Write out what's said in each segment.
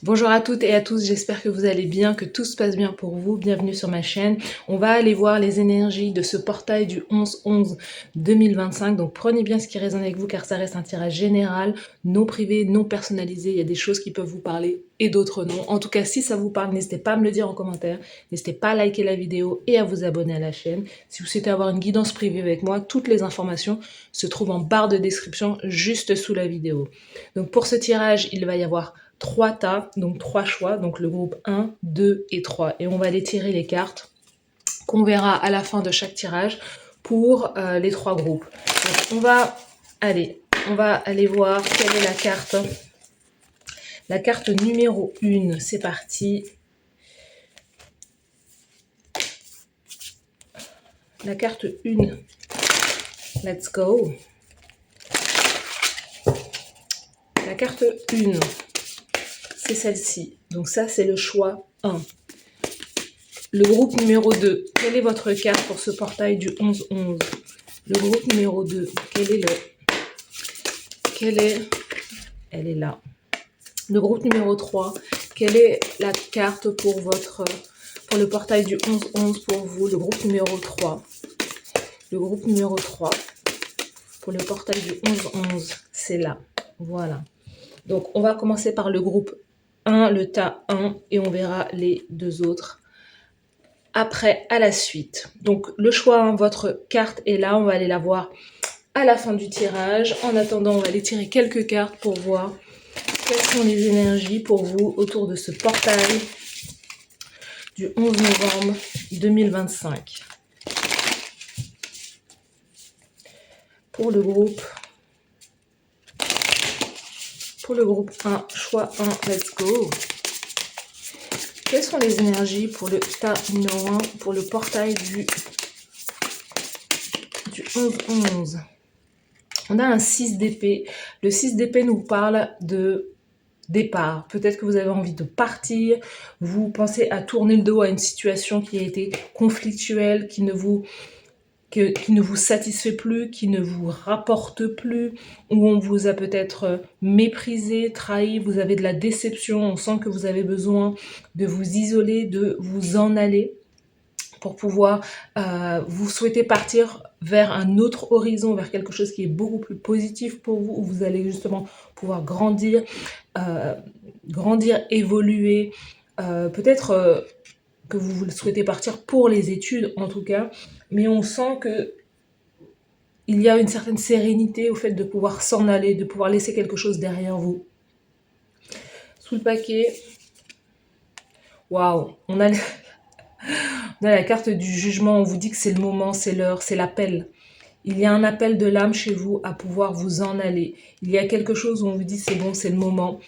Bonjour à toutes et à tous, j'espère que vous allez bien, que tout se passe bien pour vous. Bienvenue sur ma chaîne. On va aller voir les énergies de ce portail du 11-11-2025. Donc prenez bien ce qui résonne avec vous car ça reste un tirage général, non privé, non personnalisé. Il y a des choses qui peuvent vous parler et d'autres non. En tout cas, si ça vous parle, n'hésitez pas à me le dire en commentaire. N'hésitez pas à liker la vidéo et à vous abonner à la chaîne. Si vous souhaitez avoir une guidance privée avec moi, toutes les informations se trouvent en barre de description juste sous la vidéo. Donc pour ce tirage, il va y avoir 3 tas, donc 3 choix, donc le groupe 1, 2 et 3. Et on va aller tirer les cartes qu'on verra à la fin de chaque tirage pour les 3 groupes. Donc on va aller voir quelle est la carte. La carte numéro 1, c'est parti. La carte 1, let's go. La carte 1, c'est celle-ci. Donc ça, c'est le choix 1. Le groupe numéro 2, quelle est votre carte pour ce portail du 11-11? Le groupe numéro 2, elle est là. Le groupe numéro 3, quelle est la carte pour le portail du 11-11 pour vous? Le groupe numéro 3. Le groupe numéro 3, pour le portail du 11-11, c'est là. Voilà. Donc, on va commencer par le groupe 1, le tas 1, et on verra les deux autres après à la suite. Donc, le choix 1, votre carte est là. On va aller la voir à la fin du tirage. En attendant, on va aller tirer quelques cartes pour voir quelles sont les énergies pour vous autour de ce portail du 11 novembre 2025. Pour le groupe 1, choix 1, let's go. Quelles sont les énergies pour le tas numéro 1, pour le portail du 11-11? On a un 6 d'épée. Le 6 d'épée nous parle de départ. Peut-être que vous avez envie de partir, vous pensez à tourner le dos à une situation qui a été conflictuelle, qui ne vous satisfait plus, qui ne vous rapporte plus, où on vous a peut-être méprisé, trahi, vous avez de la déception, on sent que vous avez besoin de vous isoler, de vous en aller pour pouvoir, vous souhaitez partir vers un autre horizon, vers quelque chose qui est beaucoup plus positif pour vous, où vous allez justement pouvoir grandir, évoluer, peut-être que vous souhaitez partir pour les études en tout cas, mais on sent que il y a une certaine sérénité au fait de pouvoir s'en aller, de pouvoir laisser quelque chose derrière vous. Sous le paquet, waouh, on a la carte du jugement, on vous dit que c'est le moment, c'est l'heure, c'est l'appel. Il y a un appel de l'âme chez vous à pouvoir vous en aller. Il y a quelque chose où on vous dit c'est bon, c'est le moment.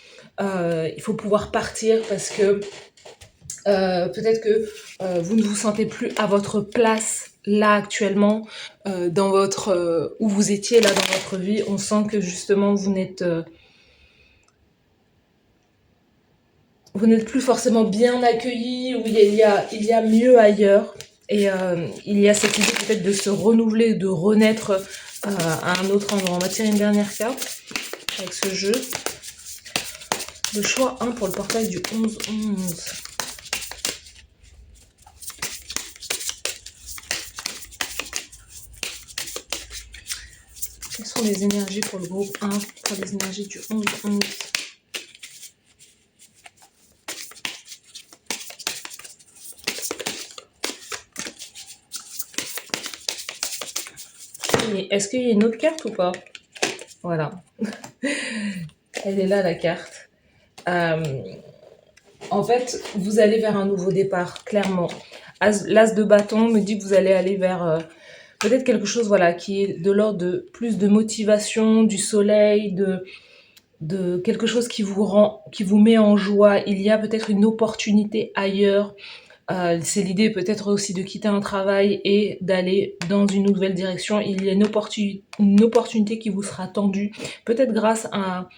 Il faut pouvoir partir parce que peut-être que vous ne vous sentez plus à votre place là actuellement, dans votre où vous étiez là dans votre vie. On sent que justement vous n'êtes plus forcément bien accueilli, ou il y a mieux ailleurs. Et il y a cette idée peut-être de se renouveler, de renaître à un autre endroit. On va tirer une dernière carte avec ce jeu. Le choix 1 pour le portail du 11-11. Quelles sont les énergies pour le groupe 1, pour les énergies du 11-11? Est-ce qu'il y a une autre carte ou pas? Voilà. Elle est là, la carte. En fait, vous allez vers un nouveau départ, clairement. L'as de bâton me dit que vous allez aller vers peut-être quelque chose, voilà, qui est de l'ordre de plus de motivation, du soleil, de quelque chose qui vous met en joie. Il y a peut-être une opportunité ailleurs. C'est l'idée peut-être aussi de quitter un travail et d'aller dans une nouvelle direction. Il y a une opportunité qui vous sera tendue, peut-être grâce à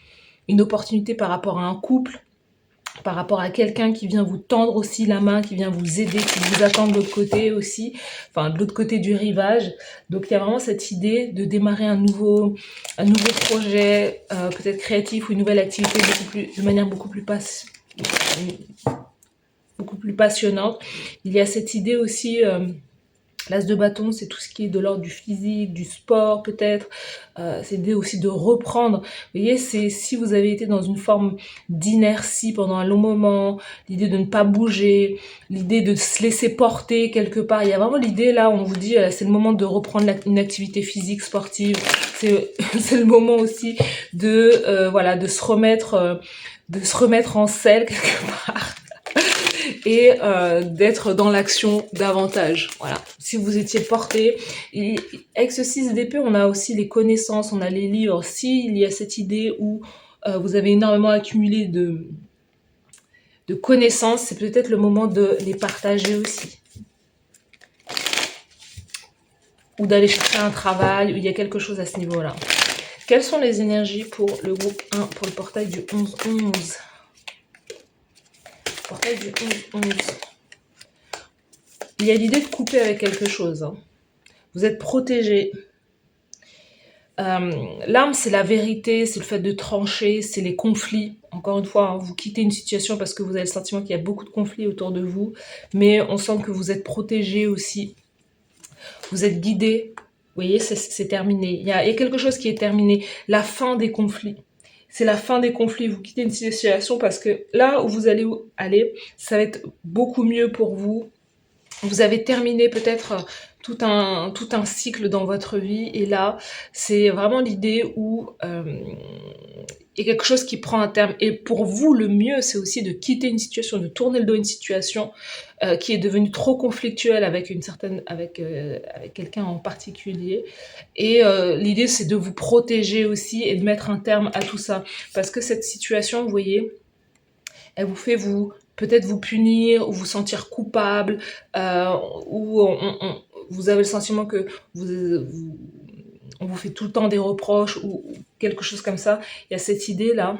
une opportunité par rapport à un couple, par rapport à quelqu'un qui vient vous tendre aussi la main, qui vient vous aider, qui vous attend de l'autre côté aussi, enfin de l'autre côté du rivage. Donc il y a vraiment cette idée de démarrer un nouveau projet, peut-être créatif, ou une nouvelle activité de manière beaucoup plus beaucoup plus passionnante. Il y a cette idée aussi, l'as de bâton, c'est tout ce qui est de l'ordre du physique, du sport peut-être. C'est l'idée aussi de reprendre. Vous voyez, c'est si vous avez été dans une forme d'inertie pendant un long moment, l'idée de ne pas bouger, l'idée de se laisser porter quelque part. Il y a vraiment l'idée là, on vous dit, c'est le moment de reprendre une activité physique, sportive. C'est le moment aussi de voilà, de se remettre en selle quelque part et d'être dans l'action davantage. Voilà. Si vous étiez porté, et avec ce 6 d'épée, on a aussi les connaissances, on a les livres. S'il y a cette idée où vous avez énormément accumulé de connaissances, c'est peut-être le moment de les partager aussi. Ou d'aller chercher un travail, où il y a quelque chose à ce niveau-là. Quelles sont les énergies pour le groupe 1, pour le portail du 11-11 ? Portail du 11-11. Il y a l'idée de couper avec quelque chose. Hein. Vous êtes protégé. L'arme, c'est la vérité, c'est le fait de trancher, c'est les conflits. Encore une fois, hein, vous quittez une situation parce que vous avez le sentiment qu'il y a beaucoup de conflits autour de vous, mais on sent que vous êtes protégé aussi. Vous êtes guidé. Vous voyez, c'est terminé. Il y a quelque chose qui est terminé. La fin des conflits. C'est la fin des conflits. Vous quittez une situation parce que là où vous allez aller, ça va être beaucoup mieux pour vous. Vous avez terminé peut-être tout un cycle dans votre vie et là, c'est vraiment l'idée où il y a quelque chose qui prend un terme. Et pour vous, le mieux, c'est aussi de quitter une situation, de tourner le dos à une situation qui est devenue trop conflictuelle avec avec quelqu'un en particulier. Et l'idée, c'est de vous protéger aussi et de mettre un terme à tout ça. Parce que cette situation, vous voyez, elle vous fait peut-être vous punir ou vous sentir coupable, ou vous avez le sentiment que on vous fait tout le temps des reproches ou quelque chose comme ça. Il y a cette idée-là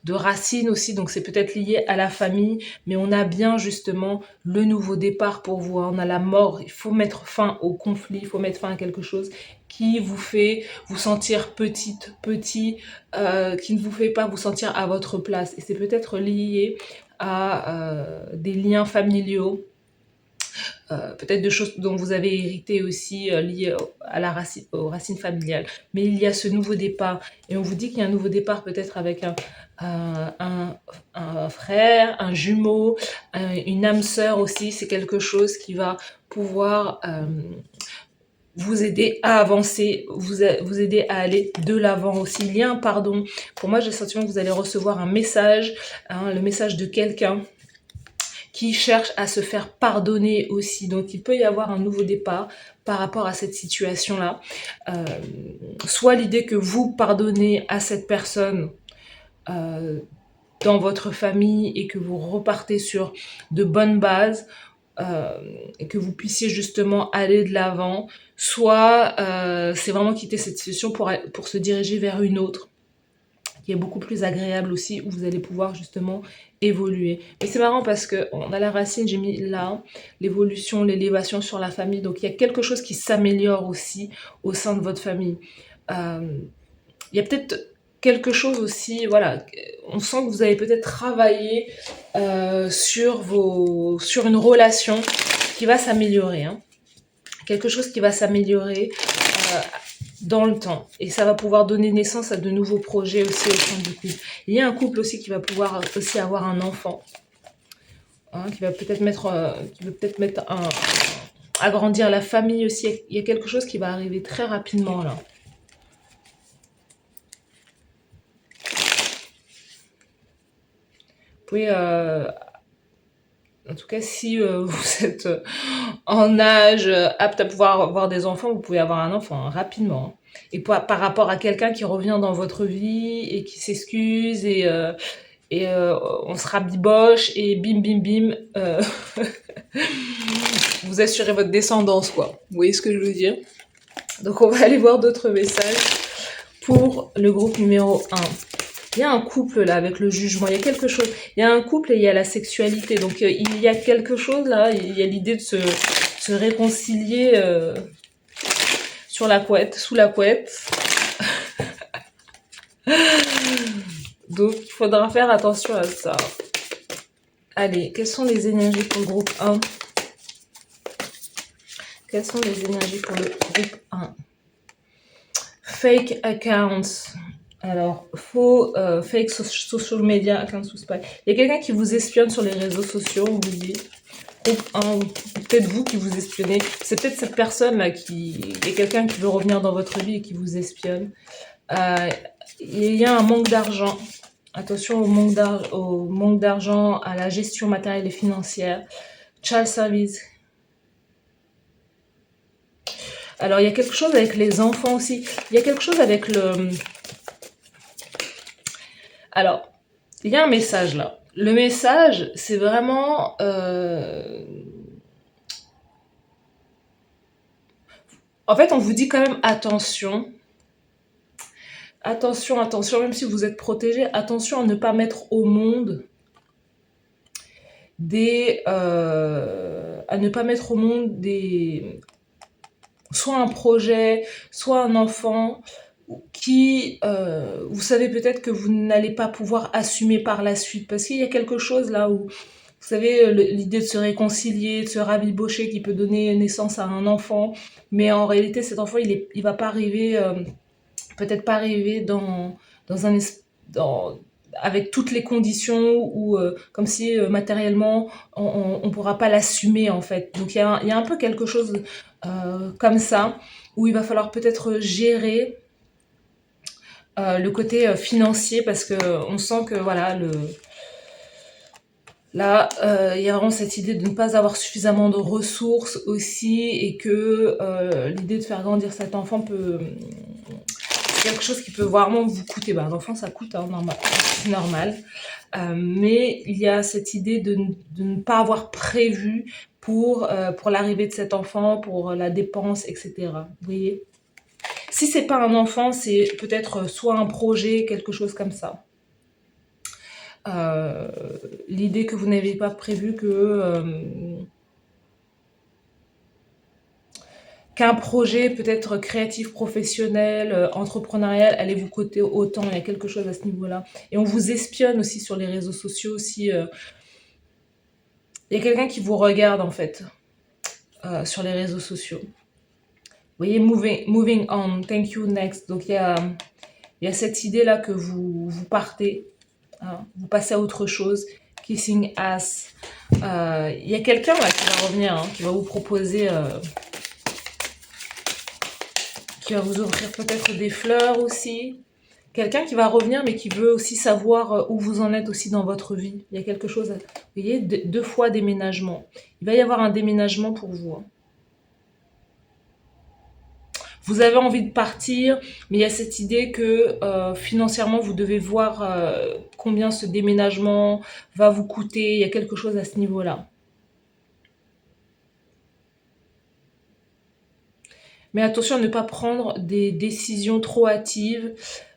de racines aussi, donc c'est peut-être lié à la famille, mais on a bien justement le nouveau départ pour vous, hein. On a la mort, il faut mettre fin au conflit, il faut mettre fin à quelque chose qui vous fait vous sentir petit, qui ne vous fait pas vous sentir à votre place. Et c'est peut-être lié à des liens familiaux, peut-être de choses dont vous avez hérité aussi liées aux racines familiales. Mais il y a ce nouveau départ. Et on vous dit qu'il y a un nouveau départ peut-être avec un frère, un jumeau, une âme sœur aussi. C'est quelque chose qui va pouvoir vous aider à avancer, vous aider à aller de l'avant aussi. Il y a un pardon. Pour moi, j'ai le sentiment que vous allez recevoir un message, hein, le message de quelqu'un qui cherche à se faire pardonner aussi. Donc, il peut y avoir un nouveau départ par rapport à cette situation-là. Soit l'idée que vous pardonnez à cette personne dans votre famille et que vous repartez sur de bonnes bases, et que vous puissiez justement aller de l'avant, soit c'est vraiment quitter cette situation pour se diriger vers une autre qui est beaucoup plus agréable aussi, où vous allez pouvoir justement évoluer. Et c'est marrant parce que on a la racine, j'ai mis là, l'évolution, l'élévation sur la famille, donc il y a quelque chose qui s'améliore aussi au sein de votre famille. Il y a peut-être quelque chose aussi, voilà, on sent que vous avez peut-être travaillé sur une relation qui va s'améliorer, hein. Quelque chose qui va s'améliorer dans le temps. Et ça va pouvoir donner naissance à de nouveaux projets aussi au sein du couple. Il y a un couple aussi qui va pouvoir aussi avoir un enfant, hein, qui va peut-être agrandir la famille aussi. Il y a quelque chose qui va arriver très rapidement là. Vous pouvez, en tout cas, si vous êtes en âge apte à pouvoir avoir des enfants, vous pouvez avoir un enfant hein, rapidement. Hein. Et par rapport à quelqu'un qui revient dans votre vie et qui s'excuse et on se rabiboche et bim bim bim, vous assurez votre descendance quoi. Vous voyez ce que je veux dire? Donc on va aller voir d'autres messages pour le groupe numéro 1. Il y a un couple là avec le jugement, il y a quelque chose. Il y a un couple et il y a la sexualité. Donc il y a quelque chose là, il y a l'idée de se réconcilier sur la couette, sous la couette. Donc, il faudra faire attention à ça. Allez, quelles sont les énergies pour le groupe 1? Quelles sont les énergies pour le groupe 1? Fake accounts. Alors, faux, fake social media accounts ou spy. Il y a quelqu'un qui vous espionne sur les réseaux sociaux, on vous dit. Groupe 1, ou peut-être vous qui vous espionnez. C'est peut-être cette personne-là qui... Il y a quelqu'un qui veut revenir dans votre vie et qui vous espionne. Il y a un manque d'argent. Attention au manque d'argent, à la gestion matérielle et financière. Child service. Alors, il y a quelque chose avec les enfants aussi. Il y a quelque chose avec le... Alors, il y a un message là. Le message, c'est vraiment... En fait, on vous dit quand même attention. Attention, attention, même si vous êtes protégé, attention à ne pas mettre au monde des... à ne pas mettre au monde des... soit un projet, soit un enfant qui, vous savez peut-être que vous n'allez pas pouvoir assumer par la suite. Parce qu'il y a quelque chose là où, vous savez, l'idée de se réconcilier, de se rabibocher qui peut donner naissance à un enfant. Mais en réalité, cet enfant, il va pas arriver, peut-être pas arriver dans un... avec toutes les conditions ou comme si matériellement on ne pourra pas l'assumer en fait. Donc il y a un peu quelque chose comme ça où il va falloir peut-être gérer le côté financier parce que on sent que voilà là il y a vraiment cette idée de ne pas avoir suffisamment de ressources aussi et que l'idée de faire grandir cet enfant peut quelque chose qui peut vraiment vous coûter. Ben, un enfant, ça coûte, hein, c'est normal. Mais il y a cette idée de ne pas avoir prévu pour l'arrivée de cet enfant, pour la dépense, etc. Vous voyez? Si c'est pas un enfant, c'est peut-être soit un projet, quelque chose comme ça. L'idée que vous n'avez pas prévu qu'un projet peut-être créatif, professionnel, entrepreneurial allait vous coûter autant. Il y a quelque chose à ce niveau-là. Et on vous espionne aussi sur les réseaux sociaux. Aussi, il y a quelqu'un qui vous regarde en fait sur les réseaux sociaux. Vous voyez, moving on, thank you, next. Donc il y a cette idée-là que vous partez, hein, vous passez à autre chose. Kissing ass. Il y a quelqu'un là qui va revenir, hein, qui va vous proposer... qui va vous offrir peut-être des fleurs aussi. Quelqu'un qui va revenir, mais qui veut aussi savoir où vous en êtes aussi dans votre vie. Il y a quelque chose, vous voyez, 2 fois déménagement. Il va y avoir un déménagement pour vous. Hein. Vous avez envie de partir, mais il y a cette idée que financièrement, vous devez voir combien ce déménagement va vous coûter. Il y a quelque chose à ce niveau-là. Mais attention à ne pas prendre des décisions trop hâtives.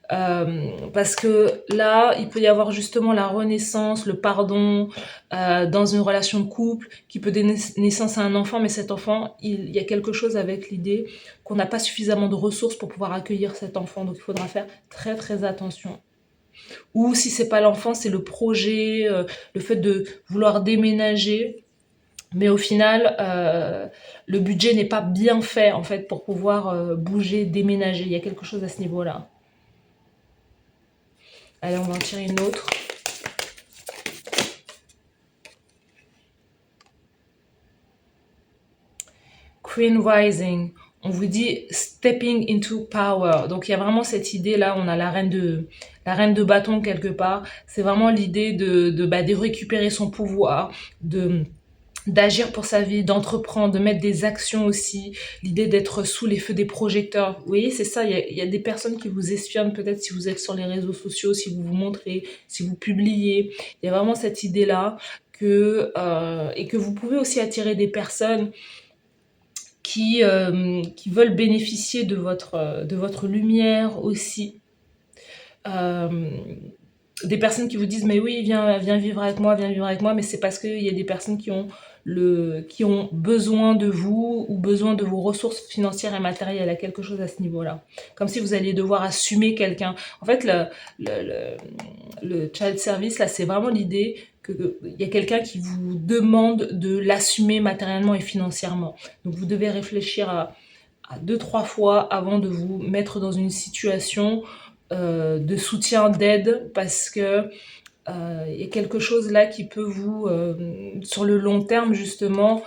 Parce que là, il peut y avoir justement la renaissance, le pardon dans une relation de couple qui peut donner naissance à un enfant, mais cet enfant, il y a quelque chose avec l'idée qu'on n'a pas suffisamment de ressources pour pouvoir accueillir cet enfant, donc il faudra faire très très attention. Ou si c'est pas l'enfant, c'est le projet, le fait de vouloir déménager, mais au final, le budget n'est pas bien fait en fait pour pouvoir bouger, déménager. Il y a quelque chose à ce niveau-là. Allez, on va en tirer une autre. Queen Rising. On vous dit stepping into power. Donc il y a vraiment cette idée là, on a la reine de bâton quelque part. C'est vraiment l'idée de récupérer son pouvoir, d'agir pour sa vie, d'entreprendre, de mettre des actions aussi, l'idée d'être sous les feux des projecteurs. Vous voyez, c'est ça, il y a des personnes qui vous espionnent peut-être si vous êtes sur les réseaux sociaux, si vous vous montrez, si vous publiez. Il y a vraiment cette idée-là et que vous pouvez aussi attirer des personnes qui veulent bénéficier de votre lumière aussi. des personnes qui vous disent mais oui viens vivre avec moi, mais c'est parce qu'il y a des personnes qui ont besoin de vous ou besoin de vos ressources financières et matérielles. Il y a quelque chose à ce niveau-là, comme si vous alliez devoir assumer quelqu'un. En fait, le child service là, c'est vraiment l'idée qu'il y a quelqu'un qui vous demande de l'assumer matériellement et financièrement. Donc vous devez réfléchir à 2-3 fois avant de vous mettre dans une situation de soutien, d'aide, parce que il y a quelque chose là qui peut vous, sur le long terme justement,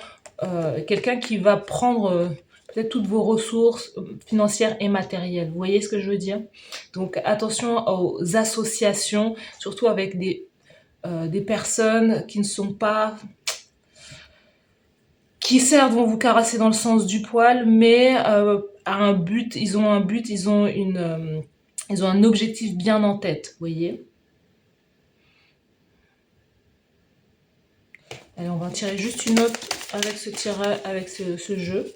quelqu'un qui va prendre peut-être toutes vos ressources financières et matérielles. Vous voyez ce que je veux dire? Donc attention aux associations, surtout avec des personnes qui ne sont pas, qui certes vont vous caresser dans le sens du poil, mais à un but, ils ont un objectif bien en tête, vous voyez. Allez, on va tirer juste une autre avec ce tirage, avec ce jeu.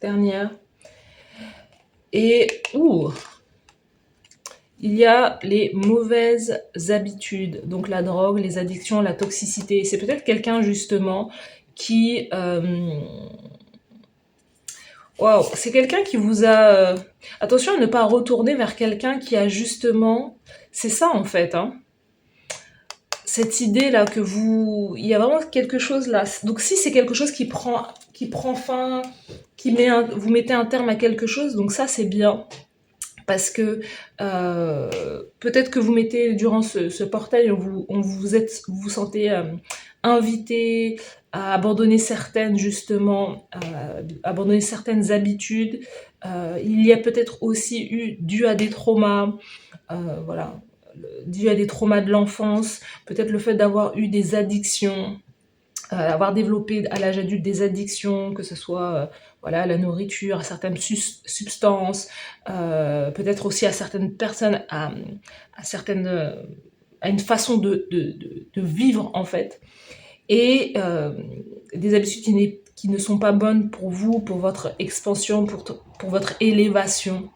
Dernière. Et il y a les mauvaises habitudes, donc la drogue, les addictions, la toxicité. C'est peut-être quelqu'un justement qui... Waouh, c'est quelqu'un qui vous a... Attention à ne pas retourner vers quelqu'un qui a justement... C'est ça en fait, hein. Cette idée là que vous... Il y a vraiment quelque chose là. Donc si c'est quelque chose qui prend fin, vous mettez un terme à quelque chose, donc ça c'est bien. Parce que peut-être que vous mettez durant ce portail, vous vous sentez invité à abandonner certaines justement, abandonner certaines habitudes. Il y a peut-être aussi eu, dû à des traumas, voilà, dû à des traumas de l'enfance, peut-être le fait d'avoir eu des addictions, avoir développé à l'âge adulte des addictions, que ce soit voilà, à la nourriture, à certaines substances, peut-être aussi à certaines personnes, à une façon de vivre en fait, et des habitudes qui ne sont pas bonnes pour vous, pour votre expansion, pour votre élévation.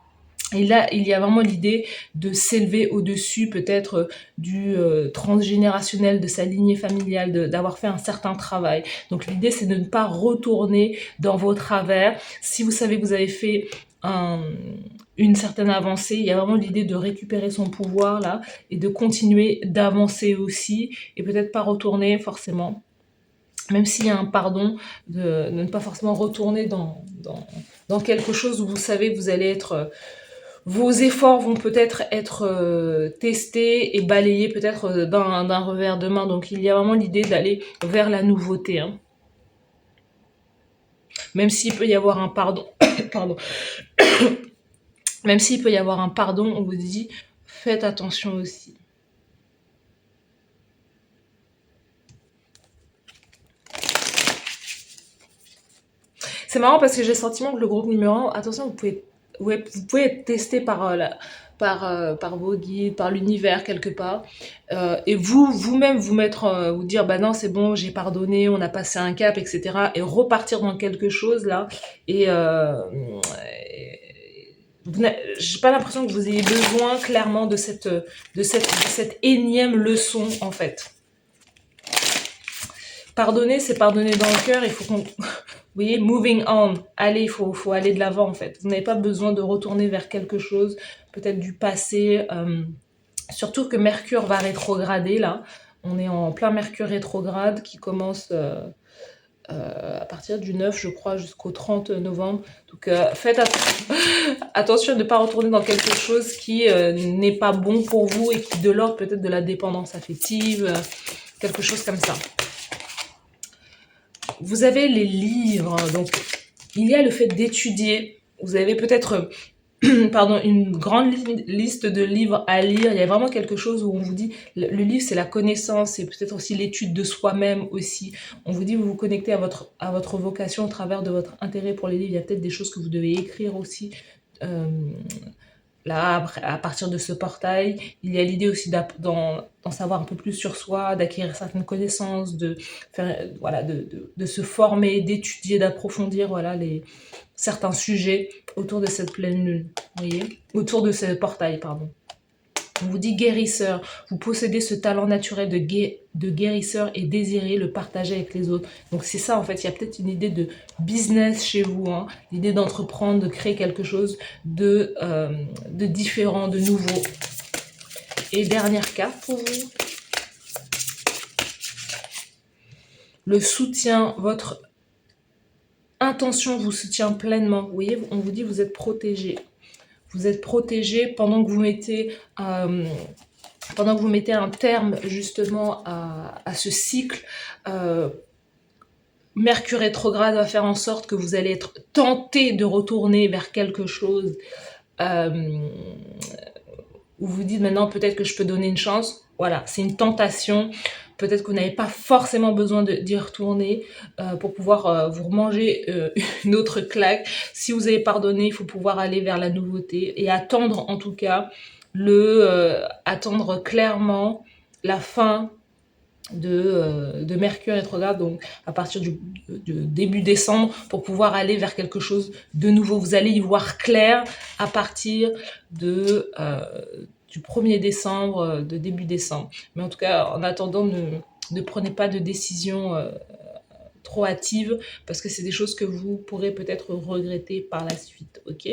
Et là, il y a vraiment l'idée de s'élever au-dessus peut-être du transgénérationnel, de sa lignée familiale, d'avoir fait un certain travail. Donc l'idée, c'est de ne pas retourner dans vos travers. Si vous savez que vous avez fait une certaine avancée, il y a vraiment l'idée de récupérer son pouvoir là et de continuer d'avancer aussi, et peut-être pas retourner forcément, même s'il y a un pardon, de ne pas forcément retourner dans quelque chose où vous savez que vous allez être... vos efforts vont peut-être être testés et balayés peut-être d'un revers de main. Donc il y a vraiment l'idée d'aller vers la nouveauté, hein. Même s'il peut y avoir un pardon, pardon. Même s'il peut y avoir un pardon, on vous dit faites attention aussi. C'est marrant parce que j'ai le sentiment que le groupe numéro 1, attention, vous pouvez être testé par vos guides, par l'univers quelque part, et vous-même vous dire bah non c'est bon, j'ai pardonné, on a passé un cap, etc., et repartir dans quelque chose là, et j'ai pas l'impression que vous ayez besoin clairement de cette énième leçon en fait. Pardonner, c'est pardonner dans le cœur, il faut qu'on... Vous voyez, moving on, allez, il faut aller de l'avant en fait. Vous n'avez pas besoin de retourner vers quelque chose, peut-être du passé, surtout que Mercure va rétrograder là. On est en plein Mercure rétrograde qui commence à partir du 9, je crois, jusqu'au 30 novembre. Donc faites attention de ne pas retourner dans quelque chose qui n'est pas bon pour vous et qui de l'ordre peut-être de la dépendance affective, quelque chose comme ça. Vous avez les livres, donc il y a le fait d'étudier. Vous avez peut-être pardon, une grande liste de livres à lire. Il y a vraiment quelque chose où on vous dit, le livre c'est la connaissance, c'est peut-être aussi l'étude de soi-même aussi. On vous dit, vous vous connectez à votre vocation au travers de votre intérêt pour les livres. Il y a peut-être des choses que vous devez écrire aussi. Là, à partir de ce portail, il y a l'idée aussi d'en savoir un peu plus sur soi, d'acquérir certaines connaissances, de se former, d'étudier, d'approfondir voilà, certains sujets autour de cette pleine lune, vous voyez, autour de ce portail, pardon. On vous dit guérisseur, vous possédez ce talent naturel de guérisseur et désirez le partager avec les autres. Donc c'est ça en fait, il y a peut-être une idée de business chez vous, hein, l'idée d'entreprendre, de créer quelque chose de différent, de nouveau. Et dernière carte pour vous. Le soutien, votre intention vous soutient pleinement. Vous voyez, on vous dit vous êtes protégé. Vous êtes protégé pendant que vous mettez un terme justement à ce cycle. Mercure rétrograde va faire en sorte que vous allez être tenté de retourner vers quelque chose où vous dites maintenant peut-être que je peux donner une chance. Voilà, c'est une tentation. Peut-être que vous n'avez pas forcément besoin d'y retourner pour pouvoir vous remanger une autre claque. Si vous avez pardonné, il faut pouvoir aller vers la nouveauté et attendre en tout cas attendre clairement la fin de Mercure rétrograde, donc à partir du début décembre, pour pouvoir aller vers quelque chose de nouveau. Vous allez y voir clair à partir du 1er décembre, de début décembre. Mais en tout cas, en attendant, ne prenez pas de décision trop hâtive, parce que c'est des choses que vous pourrez peut-être regretter par la suite, ok?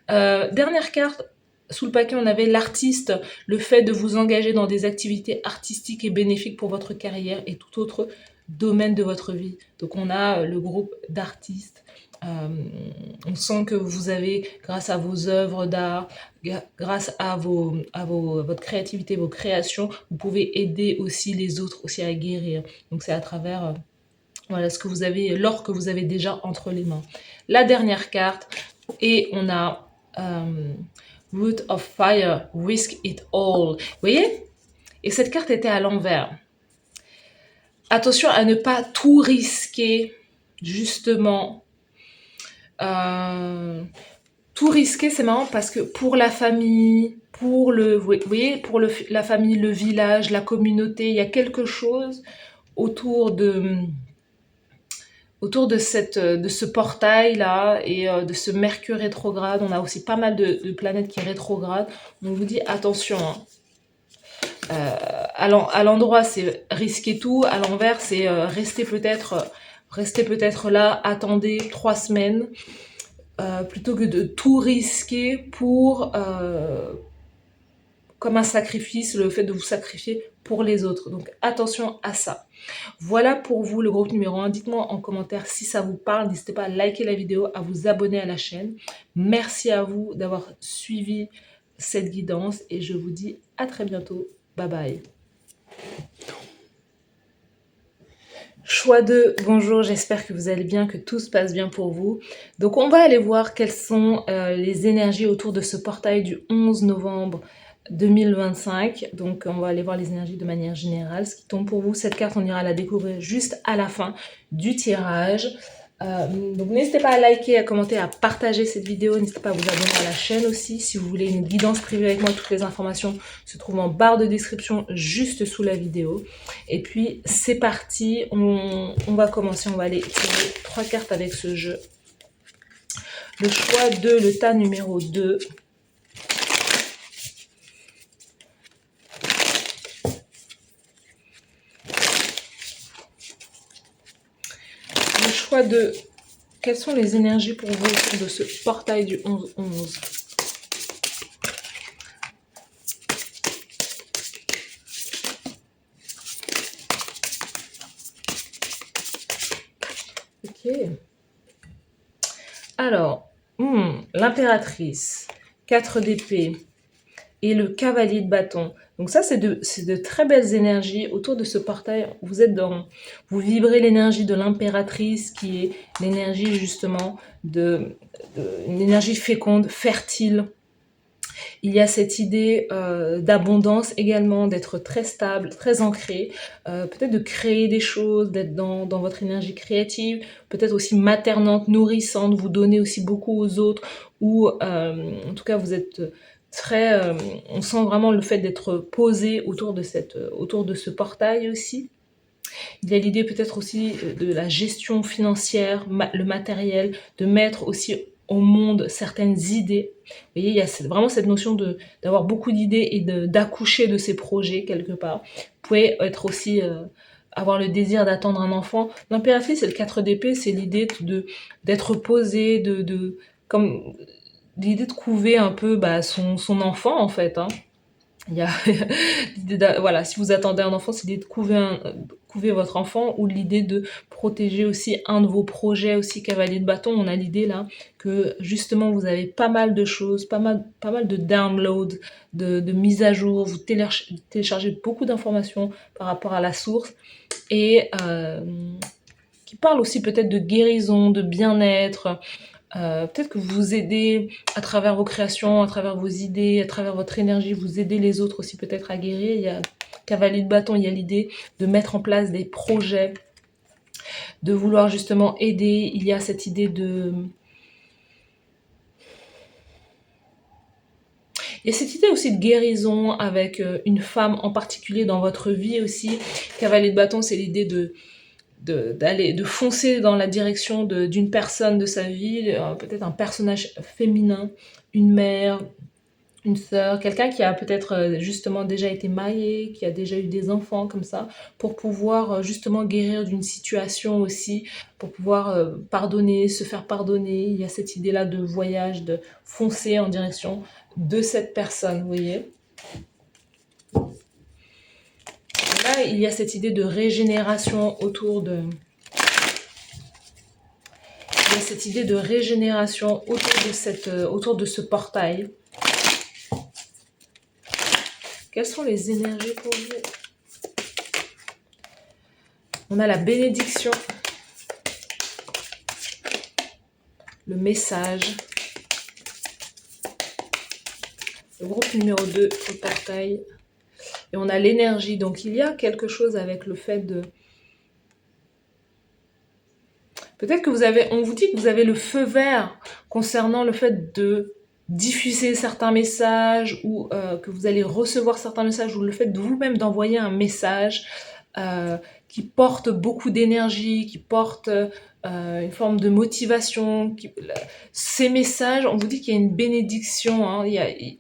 Dernière carte. Sous le paquet, on avait l'artiste, le fait de vous engager dans des activités artistiques et bénéfiques pour votre carrière et tout autre domaine de votre vie. Donc on a le groupe d'artistes. On sent que vous avez, grâce à vos œuvres d'art, grâce à votre créativité, vos créations, vous pouvez aider aussi les autres aussi à guérir. Donc c'est à travers voilà ce que vous avez, l'or que vous avez déjà entre les mains. La dernière carte, et on a Root of Fire, Risk It All. Vous voyez? Et cette carte était à l'envers. Attention à ne pas tout risquer, justement. Tout risquer, c'est marrant parce que pour la famille, pour vous voyez, pour la famille, le village, la communauté, il y a quelque chose autour de ce portail-là et de ce Mercure rétrograde. On a aussi pas mal de planètes qui rétrogradent. On vous dit attention. Hein. À l'endroit, c'est risquer tout. À l'envers, c'est rester peut-être là, attendez 3 semaines. Plutôt que de tout risquer pour... comme un sacrifice, le fait de vous sacrifier pour les autres. Donc attention à ça. Voilà pour vous le groupe numéro 1. Dites-moi en commentaire si ça vous parle. N'hésitez pas à liker la vidéo, à vous abonner à la chaîne. Merci à vous d'avoir suivi cette guidance et je vous dis à très bientôt. Bye bye. Choix 2, bonjour, j'espère que vous allez bien, que tout se passe bien pour vous. Donc on va aller voir quelles sont les énergies autour de ce portail du 11 novembre 2025. Donc on va aller voir les énergies de manière générale. Ce qui tombe pour vous, cette carte, on ira la découvrir juste à la fin du tirage. Donc n'hésitez pas à liker, à commenter, à partager cette vidéo. N'hésitez pas à vous abonner à la chaîne aussi. Si vous voulez une guidance privée avec moi, toutes les informations se trouvent en barre de description juste sous la vidéo. Et puis c'est parti, on va commencer, on va aller tirer 3 cartes avec ce jeu. Le choix 2, le tas numéro 2. Le choix 2. Quelles sont les énergies pour vous autour de ce portail du 11-11? Ok. Alors, l'impératrice, 4 d'épée et le cavalier de bâton. Donc ça, c'est de très belles énergies autour de ce portail. Vous vibrez l'énergie de l'impératrice, qui est l'énergie justement une énergie féconde, fertile. Il y a cette idée d'abondance également, d'être très stable, très ancré, peut-être de créer des choses, d'être dans votre énergie créative, peut-être aussi maternante, nourrissante, vous donnez aussi beaucoup aux autres, ou en tout cas vous êtes très... on sent vraiment le fait d'être posé autour de ce portail aussi. Il y a l'idée peut-être aussi de la gestion financière, le matériel, de mettre aussi au monde certaines idées. Vous voyez, il y a vraiment cette notion d'avoir beaucoup d'idées et d'accoucher de ces projets quelque part. Vous pouvez être aussi... avoir le désir d'attendre un enfant. L'impératrice, c'est le 4 d'épée, c'est l'idée d'être posé, comme l'idée de couver un peu son enfant en fait. Hein. Il y a voilà, si vous attendez un enfant, c'est l'idée de couver votre enfant, ou l'idée de protéger aussi un de vos projets aussi, cavalier de bâton. On a l'idée là que justement vous avez pas mal de choses, pas mal de downloads, de mises à jour, vous téléchargez beaucoup d'informations par rapport à la source, et qui parle aussi peut-être de guérison, de bien-être. Peut-être que vous aidez à travers vos créations, à travers vos idées, à travers votre énergie, vous aidez les autres aussi peut-être à guérir. Il y a cavalier de bâton, il y a l'idée de mettre en place des projets, de vouloir justement aider. Il y a cette idée Il y a cette idée aussi de guérison avec une femme en particulier dans votre vie aussi. Cavalier de bâton, c'est l'idée de foncer dans la direction d'une personne de sa vie, peut-être un personnage féminin, une mère, une sœur, quelqu'un qui a peut-être justement déjà été marié, qui a déjà eu des enfants comme ça, pour pouvoir justement guérir d'une situation aussi, pour pouvoir pardonner, se faire pardonner. Il y a cette idée-là de voyage, de foncer en direction de cette personne, vous voyez. Là, il y a cette idée de régénération autour de... Il y a cette idée de régénération autour de ce portail. Quelles sont les énergies pour vous? On a la bénédiction, le message, le groupe numéro 2 au portail, et on a l'énergie. Donc il y a quelque chose avec le fait de... Peut-être que on vous dit que vous avez le feu vert concernant le fait de diffuser certains messages, ou que vous allez recevoir certains messages, ou le fait de vous-même d'envoyer un message qui porte beaucoup d'énergie, qui porte une forme de motivation. Ces messages, on vous dit qu'il y a une bénédiction, hein,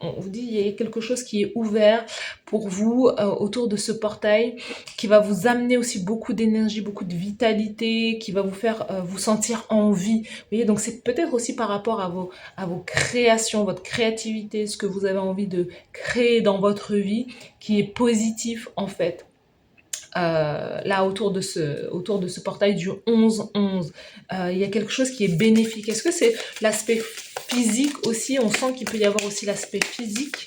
on vous dit qu'il y a quelque chose qui est ouvert pour vous autour de ce portail, qui va vous amener aussi beaucoup d'énergie, beaucoup de vitalité, qui va vous faire vous sentir en vie. Vous voyez, donc c'est peut-être aussi par rapport à vos créations, votre créativité, ce que vous avez envie de créer dans votre vie, qui est positif en fait. Là autour de ce portail du 11-11, il y a quelque chose qui est bénéfique. Est-ce que c'est l'aspect physique aussi? On sent qu'il peut y avoir aussi l'aspect physique.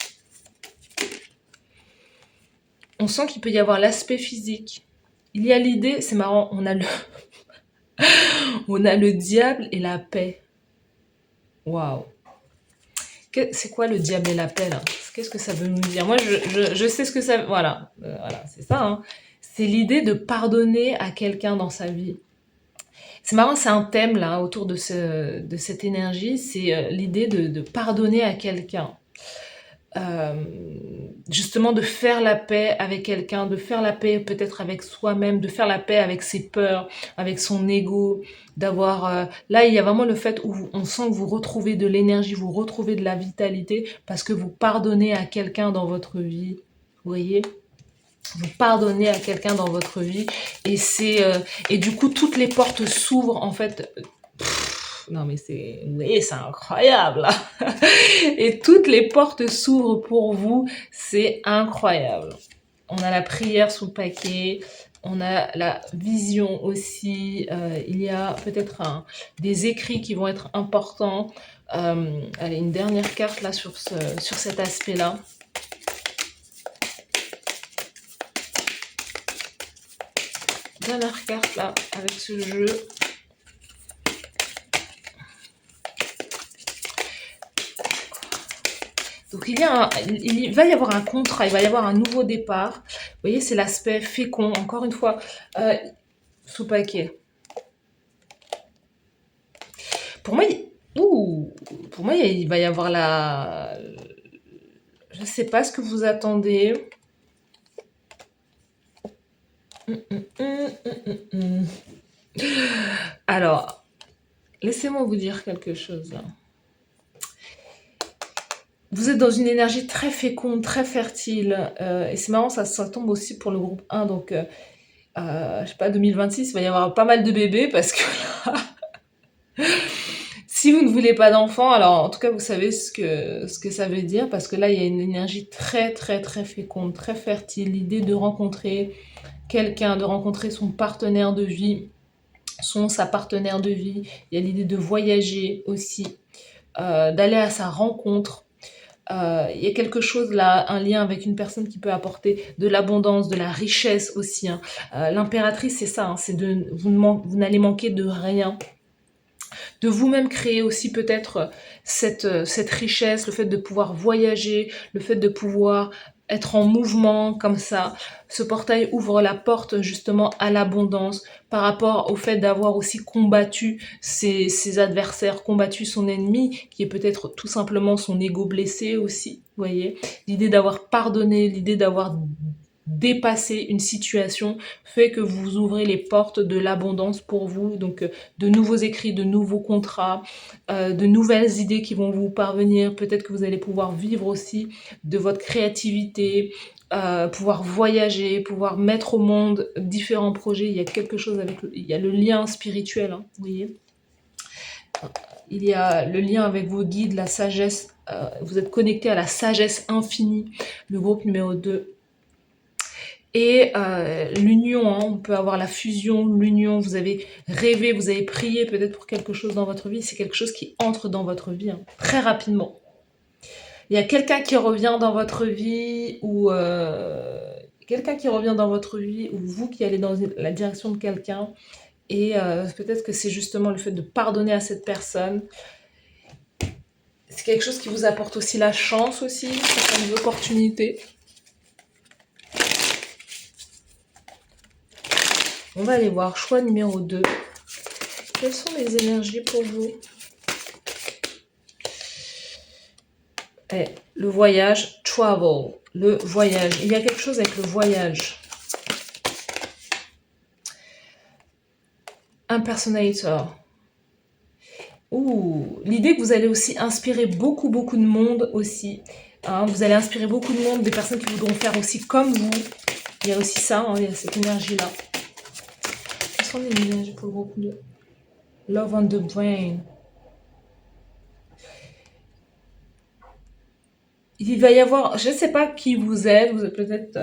On sent qu'il peut y avoir l'aspect physique. Il y a l'idée, c'est marrant, on a le diable et la paix. Waouh! C'est quoi le diable et la paix là? Qu'est-ce que ça veut nous dire? Moi, je sais ce que ça... Voilà, voilà, c'est ça. Hein. C'est l'idée de pardonner à quelqu'un dans sa vie. C'est marrant, c'est un thème là autour de cette énergie. C'est l'idée de pardonner à quelqu'un. Justement de faire la paix avec quelqu'un, de faire la paix peut-être avec soi-même, de faire la paix avec ses peurs, avec son ego, d'avoir... là, il y a vraiment le fait où on sent que vous retrouvez de l'énergie, vous retrouvez de la vitalité, parce que vous pardonnez à quelqu'un dans votre vie. Vous voyez ? Vous pardonnez à quelqu'un dans votre vie, et et du coup, toutes les portes s'ouvrent, en fait... Non mais c'est incroyable là. Et toutes les portes s'ouvrent pour vous, c'est incroyable. On a la prière sous le paquet, on a la vision aussi, il y a peut-être des écrits qui vont être importants. Allez, une dernière carte là sur cet aspect-là. Dernière carte là avec ce jeu. Donc il va y avoir un contrat, il va y avoir un nouveau départ. Vous voyez, c'est l'aspect fécond, encore une fois, sous paquet. Pour moi, il va y avoir je ne sais pas ce que vous attendez. Alors, laissez-moi vous dire quelque chose là. Vous êtes dans une énergie très féconde, très fertile. Et c'est marrant, ça tombe aussi pour le groupe 1. Donc, je sais pas, 2026, il va y avoir pas mal de bébés parce que si vous ne voulez pas d'enfants, alors en tout cas, vous savez ce que ça veut dire parce que là, il y a une énergie très, très, très féconde, très fertile. L'idée de rencontrer quelqu'un, de rencontrer son partenaire de vie, sa partenaire de vie. Il y a l'idée de voyager aussi, d'aller à sa rencontre. Il y a quelque chose là, un lien avec une personne qui peut apporter de l'abondance, de la richesse aussi. Hein. L'impératrice, c'est ça, hein, c'est vous n'allez manquer de rien. De vous-même créer aussi peut-être cette richesse, le fait de pouvoir voyager, le fait de pouvoir être en mouvement comme ça. Ce portail ouvre la porte justement à l'abondance par rapport au fait d'avoir aussi combattu ses adversaires, combattu son ennemi, qui est peut-être tout simplement son ego blessé aussi, vous voyez. L'idée d'avoir pardonné, l'idée d'avoir dépasser une situation fait que vous ouvrez les portes de l'abondance pour vous, donc de nouveaux écrits, de nouveaux contrats, de nouvelles idées qui vont vous parvenir, peut-être que vous allez pouvoir vivre aussi de votre créativité, pouvoir voyager, pouvoir mettre au monde différents projets. Il y a quelque chose avec, il y a le lien spirituel, hein, vous voyez. Il y a le lien avec vos guides, la sagesse, vous êtes connecté à la sagesse infinie, le groupe numéro 2. Et l'union, hein, on peut avoir la fusion, l'union, vous avez rêvé, vous avez prié peut-être pour quelque chose dans votre vie, c'est quelque chose qui entre dans votre vie hein, très rapidement. Il y a quelqu'un qui revient dans votre vie ou vous qui allez dans la direction de quelqu'un et peut-être que c'est justement le fait de pardonner à cette personne. C'est quelque chose qui vous apporte aussi la chance aussi, certaines opportunités. On va aller voir, choix numéro 2. Quelles sont les énergies pour vous? Et le voyage, travel, le voyage. Il y a quelque chose avec le voyage. Impersonator. Ouh, l'idée que vous allez aussi inspirer beaucoup de monde aussi. Hein, vous allez inspirer beaucoup de monde, des personnes qui voudront faire aussi comme vous. Il y a aussi ça, hein, il y a cette énergie-là. Quelles sont les énergies pour le groupe 2? Love on the brain. Il va y avoir, je ne sais pas qui vous êtes peut-être...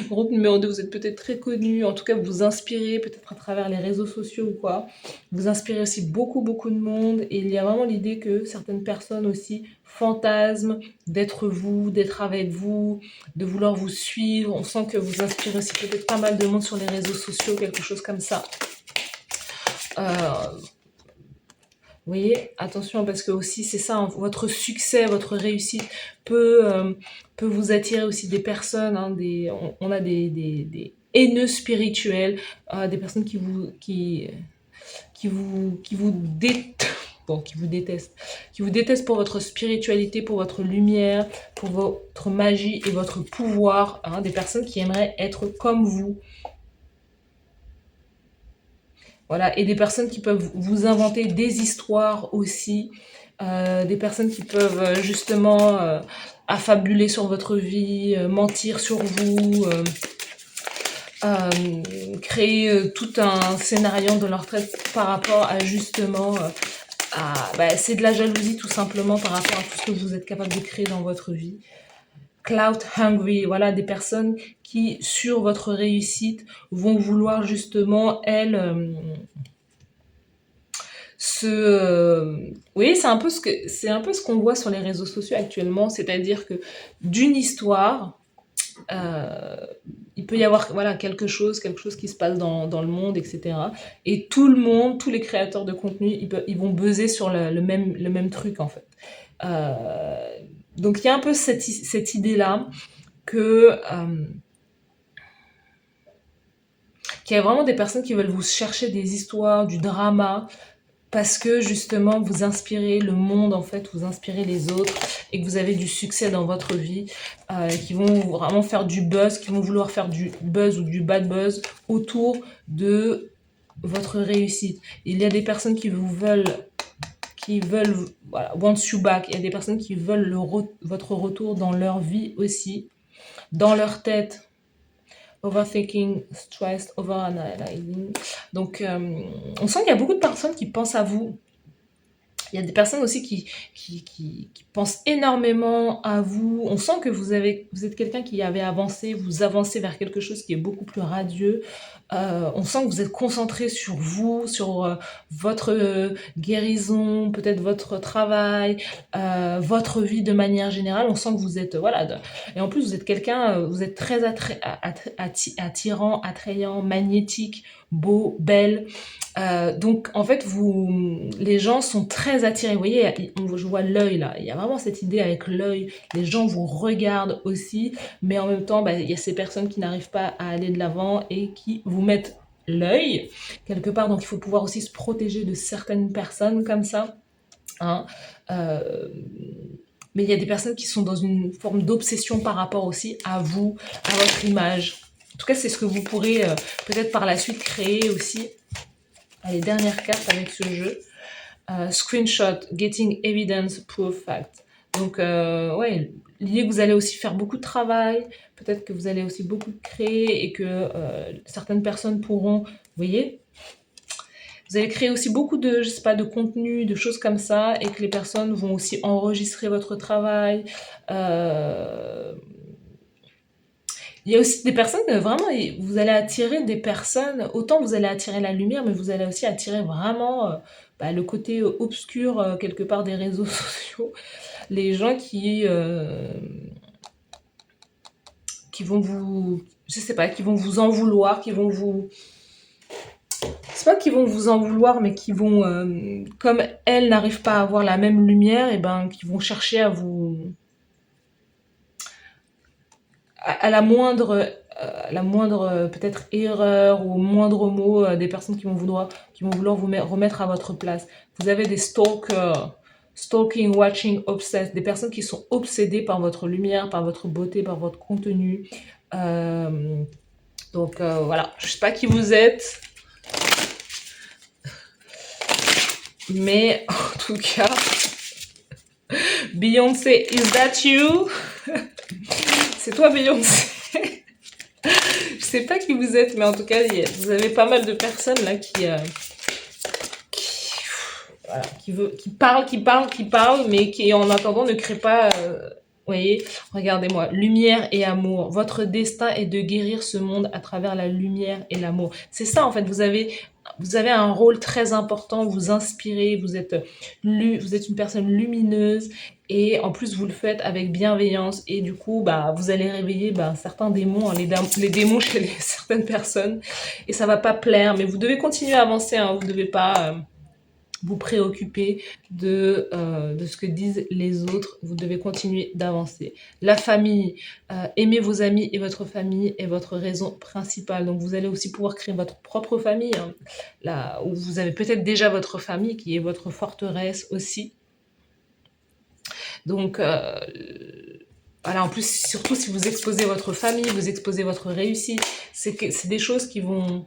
Groupe numéro 2, vous êtes peut-être très connu, en tout cas vous vous inspirez peut-être à travers les réseaux sociaux ou quoi. Vous inspirez aussi beaucoup de monde et il y a vraiment l'idée que certaines personnes aussi fantasment d'être vous, d'être avec vous, de vouloir vous suivre. On sent que vous inspirez aussi peut-être pas mal de monde sur les réseaux sociaux, quelque chose comme ça. Vous voyez, attention parce que aussi c'est ça, hein, votre succès, votre réussite peut vous attirer aussi des personnes, hein, on a des haineux spirituels, des personnes qui vous détestent pour votre spiritualité, pour votre lumière, pour votre magie et votre pouvoir, hein, des personnes qui aimeraient être comme vous. Voilà, et des personnes qui peuvent vous inventer des histoires aussi, des personnes qui peuvent justement affabuler sur votre vie, mentir sur vous, créer tout un scénario de leur tête par rapport à justement, c'est de la jalousie tout simplement par rapport à tout ce que vous êtes capable de créer dans votre vie. Cloud hungry, voilà, des personnes qui, sur votre réussite, vont vouloir justement, elles, oui, c'est un peu ce qu'on voit sur les réseaux sociaux actuellement, c'est-à-dire que d'une histoire, il peut y avoir voilà quelque chose qui se passe dans le monde, etc. Et tout le monde, tous les créateurs de contenu, ils vont buzzer sur le même truc en fait. Donc il y a un peu cette idée-là que qu'il y a vraiment des personnes qui veulent vous chercher des histoires, du drama, parce que justement vous inspirez le monde, en fait, vous inspirez les autres et que vous avez du succès dans votre vie, qui vont vraiment faire du buzz, qui vont vouloir faire du buzz ou du bad buzz autour de votre réussite. Il y a des personnes qui veulent, voilà, want you back. Il y a des personnes qui veulent votre retour dans leur vie aussi, dans leur tête. Overthinking, stressed, overanalyzing. Donc, on sent qu'il y a beaucoup de personnes qui pensent à vous. Il y a des personnes aussi qui pensent énormément à vous. On sent que vous êtes quelqu'un qui avait avancé, vous avancez vers quelque chose qui est beaucoup plus radieux. On sent que vous êtes concentré sur vous, sur votre guérison, peut-être votre travail, votre vie de manière générale. On sent que vous êtes, voilà. Et en plus, vous êtes quelqu'un, vous êtes très attirant, attrayant, magnétique, beau, belle. Donc en fait, les gens sont très attirés. Vous voyez, je vois l'œil là. Il y a vraiment cette idée avec l'œil. Les gens vous regardent aussi, mais en même temps, bah, il y a ces personnes qui n'arrivent pas à aller de l'avant et qui vous mettent l'œil quelque part. Donc il faut pouvoir aussi se protéger de certaines personnes comme ça. Hein. Mais il y a des personnes qui sont dans une forme d'obsession par rapport aussi à vous, à votre image. En tout cas, c'est ce que vous pourrez peut-être par la suite créer aussi. Allez, dernière carte avec ce jeu. Screenshot, getting evidence, proof, fact. Donc, ouais, l'idée que vous allez aussi faire beaucoup de travail, peut-être que vous allez aussi beaucoup créer et que certaines personnes pourront, vous voyez, vous allez créer aussi beaucoup de, je sais pas, de contenu, de choses comme ça, et que les personnes vont aussi enregistrer votre travail. Il y a aussi des personnes, vraiment, vous allez attirer des personnes, autant vous allez attirer la lumière, mais vous allez aussi attirer vraiment le côté obscur, quelque part, des réseaux sociaux. Les gens qui vont vous, je sais pas, qui vont vous en vouloir, qui vont vous... C'est pas qu'ils vont vous en vouloir, mais qui vont, comme elles n'arrivent pas à avoir la même lumière, et ben, qui vont chercher à vous... à la moindre peut-être erreur ou au moindre mot, des personnes qui vont vouloir vous remettre à votre place. Vous avez des stalkers, stalking, watching, obsessed, des personnes qui sont obsédées par votre lumière, par votre beauté, par votre contenu. Donc voilà, je sais pas qui vous êtes, mais en tout cas, Beyoncé, is that you? C'est toi, Beyoncé? Je sais pas qui vous êtes, mais en tout cas, vous avez pas mal de personnes là qui parlent, mais qui en attendant ne créent pas. Vous voyez, regardez-moi, lumière et amour. Votre destin est de guérir ce monde à travers la lumière et l'amour. C'est ça en fait. Vous avez un rôle très important. Vous inspirez. Vous êtes une personne lumineuse. Et en plus, vous le faites avec bienveillance. Et du coup, vous allez réveiller certains démons, hein, les démons chez certaines personnes. Et ça va pas plaire. Mais vous devez continuer à avancer. Hein, vous devez pas vous préoccuper de ce que disent les autres. Vous devez continuer d'avancer. La famille, aimez vos amis et votre famille est votre raison principale. Donc vous allez aussi pouvoir créer votre propre famille, hein, là où vous avez peut-être déjà votre famille qui est votre forteresse aussi. Donc voilà, en plus, surtout si vous exposez votre famille, vous exposez votre réussite, c'est des choses qui vont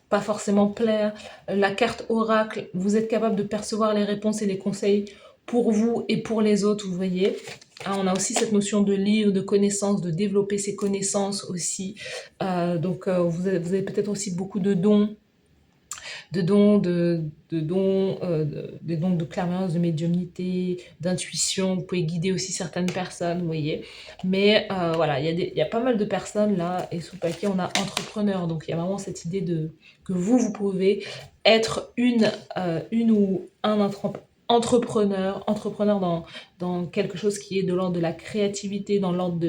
pas forcément plaire. La carte oracle, vous êtes capable de percevoir les réponses et les conseils pour vous et pour les autres, vous voyez. Hein, on a aussi cette notion de lire, de connaissances, de développer ses connaissances aussi. Donc vous avez peut-être aussi beaucoup de dons, des dons de clairvoyance, de médiumnité, d'intuition. Vous pouvez guider aussi certaines personnes, vous voyez. Mais voilà, il y a pas mal de personnes là, et sous le paquet, on a entrepreneur. Donc il y a vraiment cette idée que vous pouvez être une ou un entrepreneur dans quelque chose qui est de l'ordre de la créativité, dans l'ordre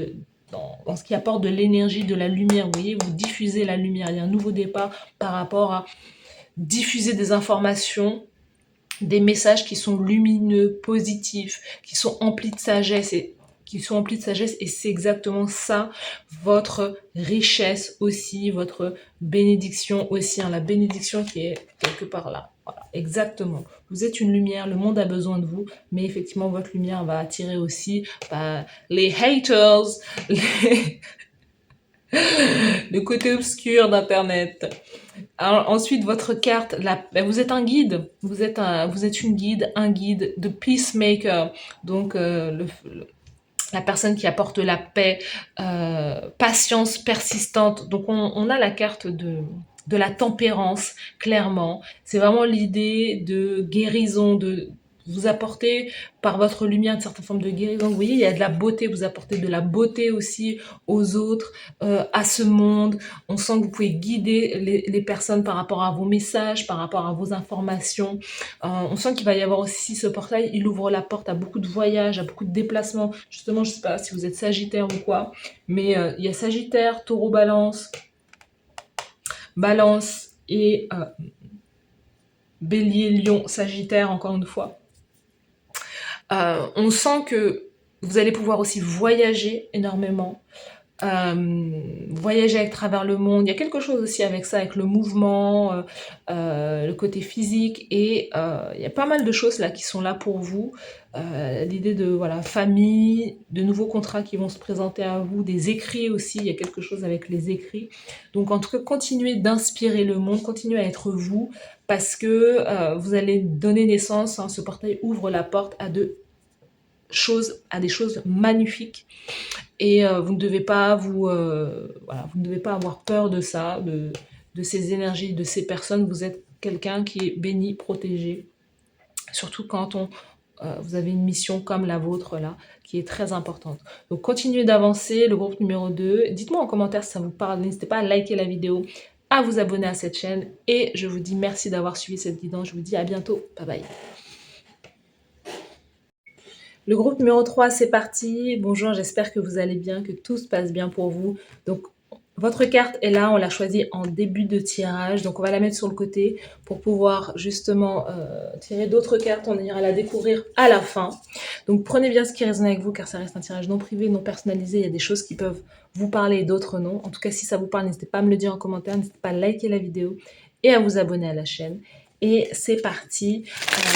dans ce qui apporte de l'énergie, de la lumière. Vous voyez, vous diffusez la lumière. Il y a un nouveau départ par rapport à diffuser des informations, des messages qui sont lumineux, positifs, qui sont emplis de sagesse et c'est exactement ça, votre richesse aussi, votre bénédiction aussi, hein, la bénédiction qui est quelque part là. Voilà, exactement. Vous êtes une lumière, le monde a besoin de vous, mais effectivement, votre lumière va attirer aussi bah, les haters, les... le côté obscur d'Internet. Alors, ensuite, votre carte, ben, vous êtes un guide, vous êtes une guide, un guide de peacemaker, donc la personne qui apporte la paix, patience persistante. Donc on a la carte de la tempérance, clairement. C'est vraiment l'idée de guérison, de vous apporter par votre lumière une certaine forme de guérison. Vous voyez, il y a de la beauté, vous apportez de la beauté aussi aux autres, à ce monde. On sent que vous pouvez guider les personnes par rapport à vos messages, par rapport à vos informations. On sent qu'il va y avoir aussi ce portail, il ouvre la porte à beaucoup de voyages, à beaucoup de déplacements. Justement, je ne sais pas si vous êtes Sagittaire ou quoi, mais il y a Sagittaire, Taureau, Balance, Balance et Bélier, Lion, Sagittaire, encore une fois. On sent que vous allez pouvoir aussi voyager énormément. Voyager à travers le monde. Il y a quelque chose aussi avec ça, avec le mouvement, le côté physique, et il y a pas mal de choses là qui sont là pour vous. L'idée de voilà, famille, de nouveaux contrats qui vont se présenter à vous, des écrits aussi, il y a quelque chose avec les écrits. Donc en tout cas, continuez d'inspirer le monde, continuez à être vous, parce que vous allez donner naissance, hein, ce portail ouvre la porte à à des choses magnifiques. Et vous ne devez pas voilà, vous ne devez pas avoir peur de ça, de ces énergies, de ces personnes. Vous êtes quelqu'un qui est béni, protégé, surtout quand vous avez une mission comme la vôtre là, qui est très importante. Donc continuez d'avancer, le groupe numéro 2. Dites-moi en commentaire si ça vous parle, n'hésitez pas à liker la vidéo, à vous abonner à cette chaîne, et je vous dis merci d'avoir suivi cette guidance. Je vous dis à bientôt, bye bye. Le groupe numéro 3, c'est parti. Bonjour, j'espère que vous allez bien, que tout se passe bien pour vous. Donc, votre carte est là, on l'a choisie en début de tirage. Donc, on va la mettre sur le côté pour pouvoir justement tirer d'autres cartes. On ira la découvrir à la fin. Donc, prenez bien ce qui résonne avec vous, car ça reste un tirage non privé, non personnalisé. Il y a des choses qui peuvent vous parler et d'autres non. En tout cas, si ça vous parle, n'hésitez pas à me le dire en commentaire. N'hésitez pas à liker la vidéo et à vous abonner à la chaîne. Et c'est parti.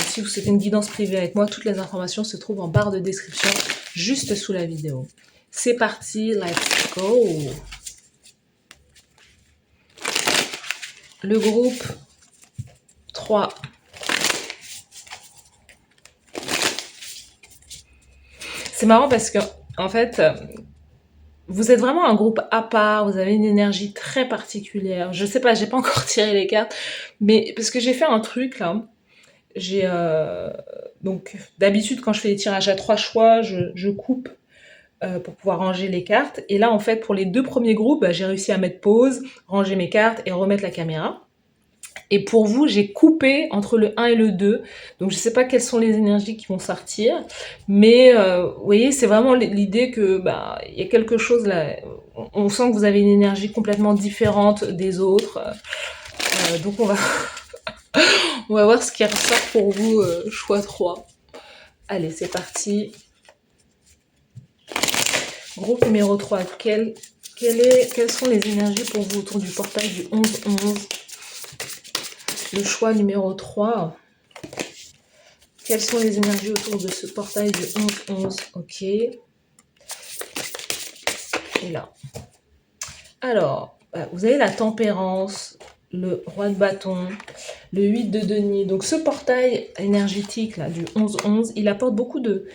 Si vous souhaitez une guidance privée avec moi, toutes les informations se trouvent en barre de description, juste sous la vidéo. C'est parti, let's go. Le groupe 3. C'est marrant parce que, en fait, vous êtes vraiment un groupe à part, vous avez une énergie très particulière. Je sais pas, j'ai pas encore tiré les cartes, mais parce que j'ai fait un truc là. J'ai donc d'habitude quand je fais des tirages à 3 choix, je coupe pour pouvoir ranger les cartes. Et là en fait pour les 2 premiers groupes, bah, j'ai réussi à mettre pause, ranger mes cartes et remettre la caméra. Et pour vous, j'ai coupé entre le 1 et le 2. Donc je sais pas quelles sont les énergies qui vont sortir, mais vous voyez, c'est vraiment l'idée que bah il y a quelque chose là. On sent que vous avez une énergie complètement différente des autres. Donc on va voir ce qui ressort pour vous, choix 3. Allez, c'est parti. Groupe numéro 3, quelles sont les énergies pour vous autour du portail du 11-11? Le choix numéro 3. Quelles sont les énergies autour de ce portail du 11-11? Ok. Et là. Alors, vous avez la tempérance, le roi de bâton, le 8 de denier. Donc ce portail énergétique là, du 11-11, il apporte beaucoup de...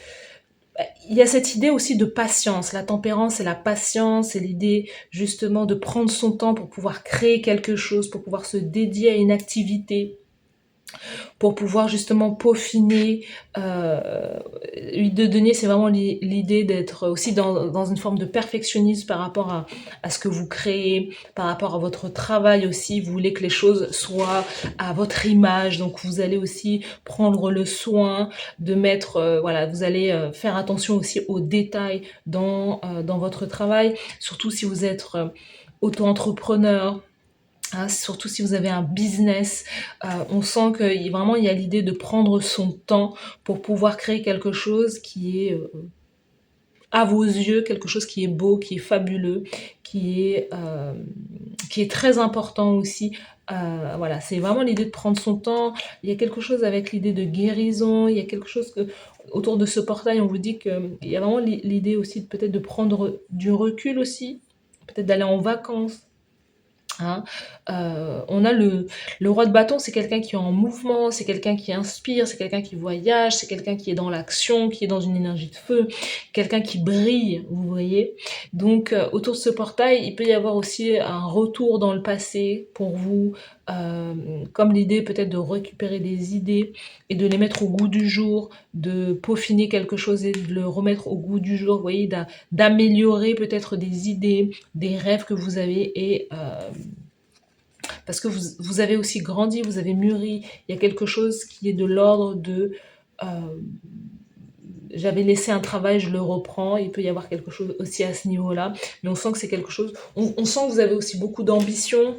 Il y a cette idée aussi de patience. La tempérance, c'est la patience, c'est l'idée justement de prendre son temps pour pouvoir créer quelque chose, pour pouvoir se dédier à une activité, pour pouvoir justement peaufiner. 8 de denier, c'est vraiment l'idée d'être aussi dans une forme de perfectionnisme par rapport à ce que vous créez, par rapport à votre travail aussi. Vous voulez que les choses soient à votre image, donc vous allez aussi prendre le soin de mettre, voilà, vous allez faire attention aussi aux détails dans votre travail, surtout si vous êtes auto-entrepreneur. Hein, surtout si vous avez un business, on sent que vraiment il y a l'idée de prendre son temps pour pouvoir créer quelque chose qui est à vos yeux, quelque chose qui est beau, qui est fabuleux, qui est très important aussi. Voilà, c'est vraiment l'idée de prendre son temps. Il y a quelque chose avec l'idée de guérison, il y a quelque chose que, autour de ce portail, on vous dit qu'il y a vraiment l'idée aussi peut-être de prendre du recul aussi, peut-être d'aller en vacances. Hein. On a le roi de bâton, c'est quelqu'un qui est en mouvement, c'est quelqu'un qui inspire, c'est quelqu'un qui voyage, c'est quelqu'un qui est dans l'action, qui est dans une énergie de feu, quelqu'un qui brille, vous voyez. Donc autour de ce portail, il peut y avoir aussi un retour dans le passé pour vous, comme l'idée peut-être de récupérer des idées et de les mettre au goût du jour, de peaufiner quelque chose et de le remettre au goût du jour, vous voyez, d'améliorer peut-être des idées, des rêves que vous avez et parce que vous avez aussi grandi, vous avez mûri, il y a quelque chose qui est de l'ordre de euh, j'avais laissé un travail, je le reprends, il peut y avoir quelque chose aussi à ce niveau-là, mais on sent que c'est quelque chose, on sent que vous avez aussi beaucoup d'ambition.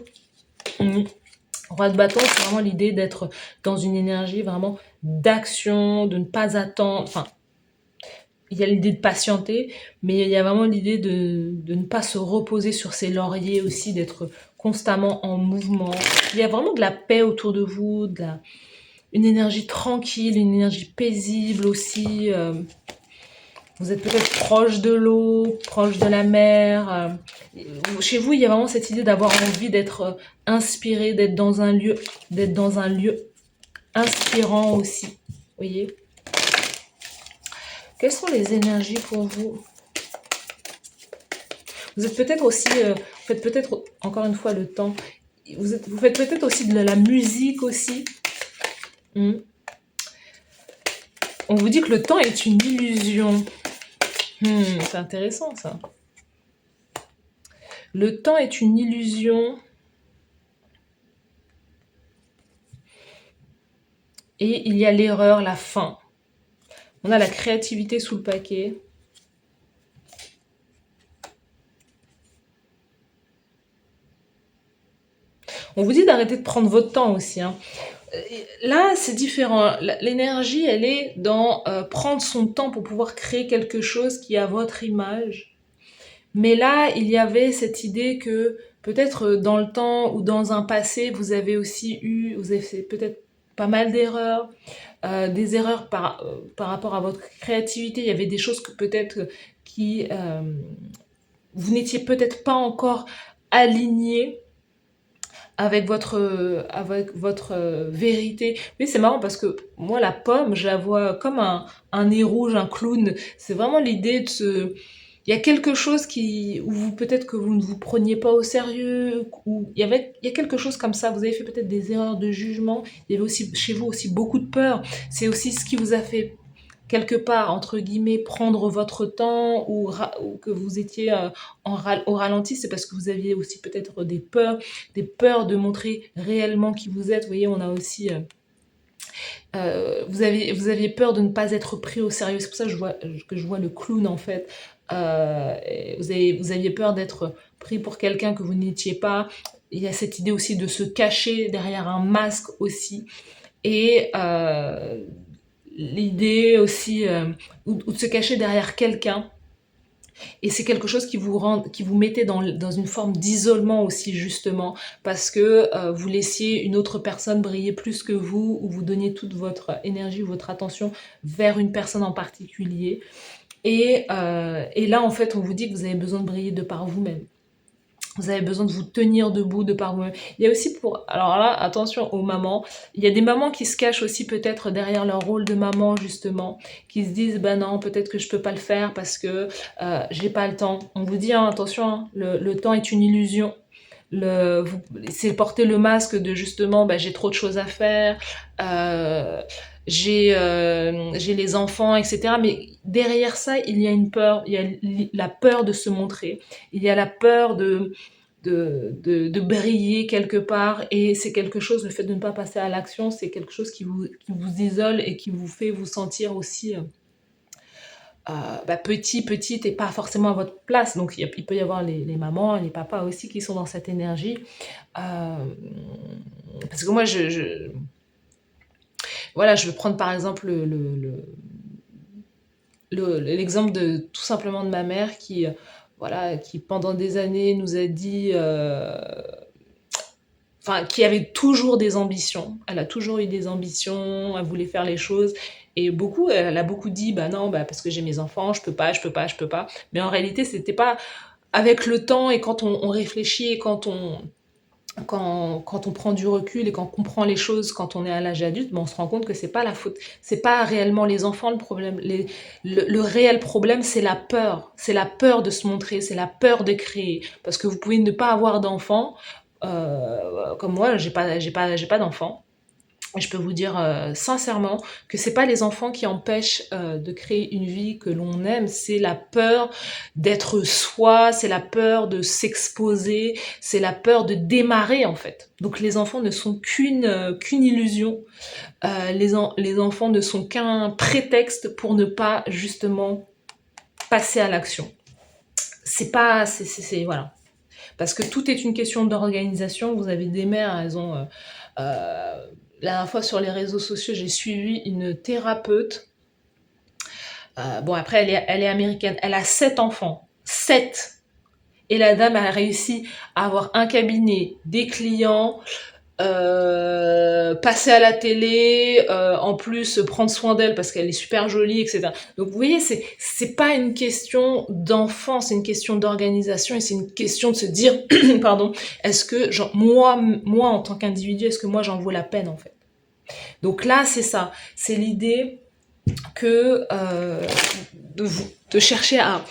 Roi de bâton, c'est vraiment l'idée d'être dans une énergie vraiment d'action, de ne pas attendre, enfin, il y a l'idée de patienter, mais il y a vraiment l'idée de ne pas se reposer sur ses lauriers aussi, d'être constamment en mouvement. Il y a vraiment de la paix autour de vous, une énergie tranquille, une énergie paisible aussi. Vous êtes peut-être proche de l'eau, proche de la mer. Chez vous, il y a vraiment cette idée d'avoir envie d'être inspiré, d'être dans un lieu inspirant aussi. Vous voyez? Quelles sont les énergies pour vous? Vous êtes peut-être aussi, vous faites peut-être encore une fois le temps. Vous faites peut-être aussi de la musique aussi. On vous dit que le temps est une illusion. C'est intéressant ça. Le temps est une illusion. Et il y a l'erreur, la fin. On a la créativité sous le paquet. On vous dit d'arrêter de prendre votre temps aussi. Hein. Là, c'est différent. L'énergie, elle est dans prendre son temps pour pouvoir créer quelque chose qui est à votre image. Mais là, il y avait cette idée que peut-être dans le temps ou dans un passé, vous avez fait peut-être pas mal d'erreurs, des erreurs par rapport à votre créativité. Il y avait des choses que peut-être qui vous n'étiez peut-être pas encore aligné avec votre vérité. Mais c'est marrant parce que moi, la pomme, je la vois comme un nez rouge, un clown. C'est vraiment l'idée de se... Il y a quelque chose où peut-être que vous ne vous preniez pas au sérieux, il y a quelque chose comme ça. Vous avez fait peut-être des erreurs de jugement. Il y avait aussi chez vous aussi beaucoup de peur. C'est aussi ce qui vous a fait quelque part, entre guillemets, prendre votre temps ou que vous étiez au ralenti, c'est parce que vous aviez aussi peut-être des peurs de montrer réellement qui vous êtes. Vous voyez, on a aussi... vous aviez peur de ne pas être pris au sérieux. C'est pour ça que je vois le clown, en fait. Vous aviez peur d'être pris pour quelqu'un que vous n'étiez pas. Il y a cette idée aussi de se cacher derrière un masque aussi. Et l'idée aussi ou de se cacher derrière quelqu'un. Et c'est quelque chose qui vous mettait dans une forme d'isolement aussi justement, parce que vous laissiez une autre personne briller plus que vous, ou vous donniez toute votre énergie, votre attention vers une personne en particulier. Et là, en fait, on vous dit que vous avez besoin de briller de par vous-même. Vous avez besoin de vous tenir debout de par vous-même. Il y a aussi alors là, attention aux mamans. Il y a des mamans qui se cachent aussi peut-être derrière leur rôle de maman, justement, qui se disent, bah non, peut-être que je peux pas le faire parce que j'ai pas le temps. On vous dit, hein, attention, hein, le temps est une illusion. C'est porter le masque de justement, bah, j'ai trop de choses à faire, j'ai les enfants, etc. Mais derrière ça, il y a une peur. Il y a la peur de se montrer. Il y a la peur de briller quelque part. Et c'est quelque chose, le fait de ne pas passer à l'action, c'est quelque chose qui vous isole et qui vous fait vous sentir aussi petite et pas forcément à votre place. Donc il peut y avoir les mamans et les papas aussi qui sont dans cette énergie. Parce que moi, voilà, je veux prendre par exemple l'exemple de tout simplement de ma mère qui, voilà, qui pendant des années nous a dit, enfin, qui avait toujours des ambitions. Elle a toujours eu des ambitions, elle voulait faire les choses. Et beaucoup, elle a beaucoup dit, bah non, bah parce que j'ai mes enfants, je peux pas, je peux pas, je peux pas. Mais en réalité, c'était pas avec le temps et quand on réfléchit et quand on prend du recul et quand on comprend les choses quand on est à l'âge adulte, ben on se rend compte que c'est pas la faute, c'est pas réellement les enfants le problème. Le réel problème, c'est la peur. C'est la peur de se montrer, c'est la peur de créer. Parce que vous pouvez ne pas avoir d'enfants, comme moi, j'ai pas d'enfants. Je peux vous dire sincèrement que c'est pas les enfants qui empêchent de créer une vie que l'on aime, c'est la peur d'être soi, c'est la peur de s'exposer, c'est la peur de démarrer en fait. Donc les enfants ne sont qu'une illusion. Les enfants ne sont qu'un prétexte pour ne pas justement passer à l'action. C'est pas, voilà. Parce que tout est une question d'organisation. Vous avez des mères, elles ont la dernière fois sur les réseaux sociaux, j'ai suivi une thérapeute. Bon, après, elle est américaine. Elle a 7 enfants. 7. Et la dame a réussi à avoir un cabinet, des clients, passer à la télé, en plus prendre soin d'elle parce qu'elle est super jolie, etc. Donc vous voyez, c'est pas une question d'enfant, c'est une question d'organisation et c'est une question de se dire, pardon, est-ce que moi en tant qu'individu, est-ce que moi j'en vaux la peine en fait. Donc là, c'est ça, c'est l'idée que de chercher à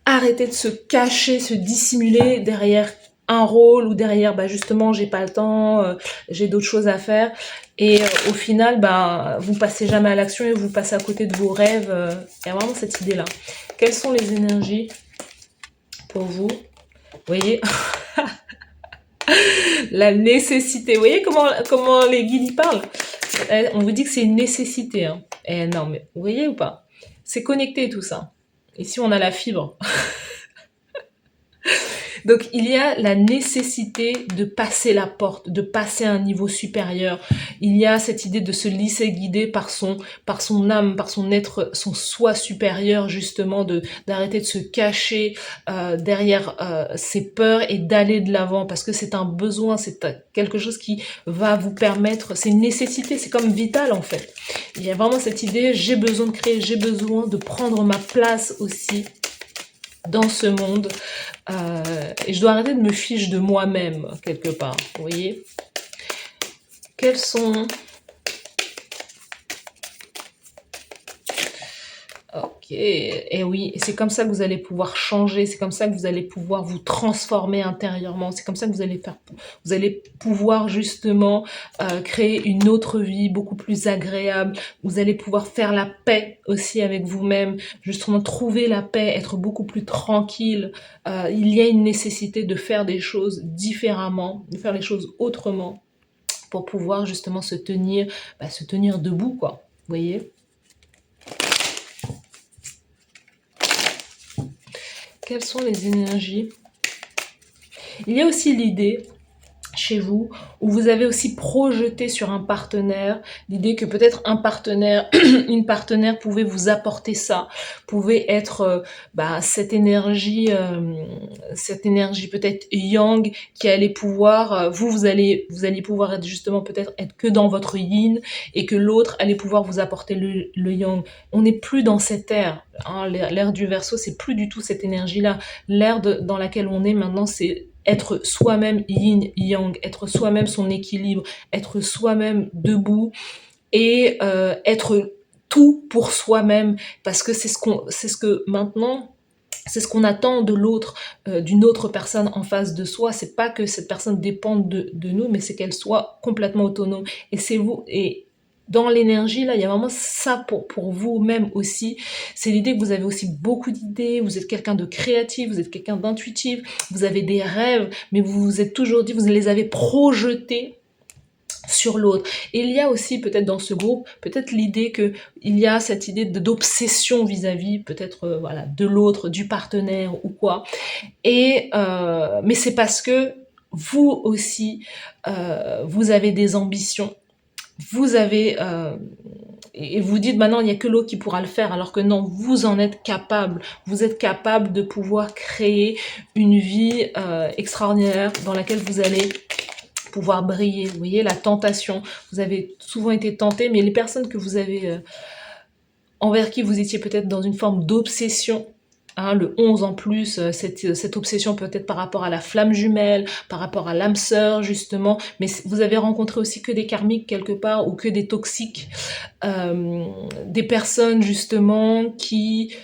arrêter de se cacher, se dissimuler derrière un rôle ou derrière bah justement j'ai pas le temps, j'ai d'autres choses à faire et au final bah vous passez jamais à l'action et vous passez à côté de vos rêves. Il y a vraiment cette idée là. Quelles sont les énergies pour vous? Vous voyez la nécessité. Vous voyez comment les guides y parlent? On vous dit que c'est une nécessité. Hein. Et non mais vous voyez ou pas? C'est connecté tout ça. Ici on a la fibre. Donc il y a la nécessité de passer la porte, de passer à un niveau supérieur. Il y a cette idée de se laisser guider par son âme, par son être, son soi supérieur justement, d'arrêter de se cacher derrière ses peurs et d'aller de l'avant parce que c'est un besoin, c'est quelque chose qui va vous permettre, c'est une nécessité, c'est comme vital en fait. Il y a vraiment cette idée, j'ai besoin de créer, j'ai besoin de prendre ma place aussi dans ce monde et je dois arrêter de me fiche de moi-même quelque part, vous voyez. Quels sont... Ok, et oui, c'est comme ça que vous allez pouvoir changer, c'est comme ça que vous allez pouvoir vous transformer intérieurement, c'est comme ça que vous allez pouvoir justement créer une autre vie beaucoup plus agréable, vous allez pouvoir faire la paix aussi avec vous-même, justement trouver la paix, être beaucoup plus tranquille. Il y a une nécessité de faire des choses différemment, de faire les choses autrement pour pouvoir justement se tenir debout, quoi, vous voyez. Quelles sont les énergies? Il y a aussi l'idée chez vous où vous avez aussi projeté sur un partenaire l'idée que peut-être un partenaire, une partenaire pouvait vous apporter ça, pouvait être cette énergie peut-être yang qui allait pouvoir, vous alliez pouvoir être justement peut-être être que dans votre yin et que l'autre allait pouvoir vous apporter le yang. On n'est plus dans cette ère, hein, l'ère du Verseau, c'est plus du tout cette énergie-là. L'ère dans laquelle on est maintenant, c'est être soi-même yin-yang, être soi-même son équilibre, être soi-même debout et être tout pour soi-même parce que c'est ce que maintenant c'est ce qu'on attend de l'autre, d'une autre personne en face de soi. C'est pas que cette personne dépende de nous, mais c'est qu'elle soit complètement autonome. Et c'est vous. Et dans l'énergie, là, il y a vraiment ça pour vous-même aussi. C'est l'idée que vous avez aussi beaucoup d'idées, vous êtes quelqu'un de créatif, vous êtes quelqu'un d'intuitif, vous avez des rêves, mais vous vous êtes toujours dit, vous les avez projetés sur l'autre. Et il y a aussi peut-être dans ce groupe, peut-être l'idée que il y a cette idée d'obsession vis-à-vis peut-être voilà de l'autre, du partenaire ou quoi. Et mais c'est parce que vous aussi vous avez des ambitions, vous avez et vous dites maintenant il n'y a que l'eau qui pourra le faire, alors que non, vous en êtes capable. Vous êtes capable de pouvoir créer une vie extraordinaire dans laquelle vous allez pouvoir briller. Vous voyez, la tentation. Vous avez souvent été tenté, mais les personnes que vous avez envers qui vous étiez peut-être dans une forme d'obsession, hein, le 11 en plus, cette obsession peut-être par rapport à la flamme jumelle, par rapport à l'âme sœur justement, mais vous avez rencontré aussi que des karmiques quelque part ou que des toxiques, des personnes justement qui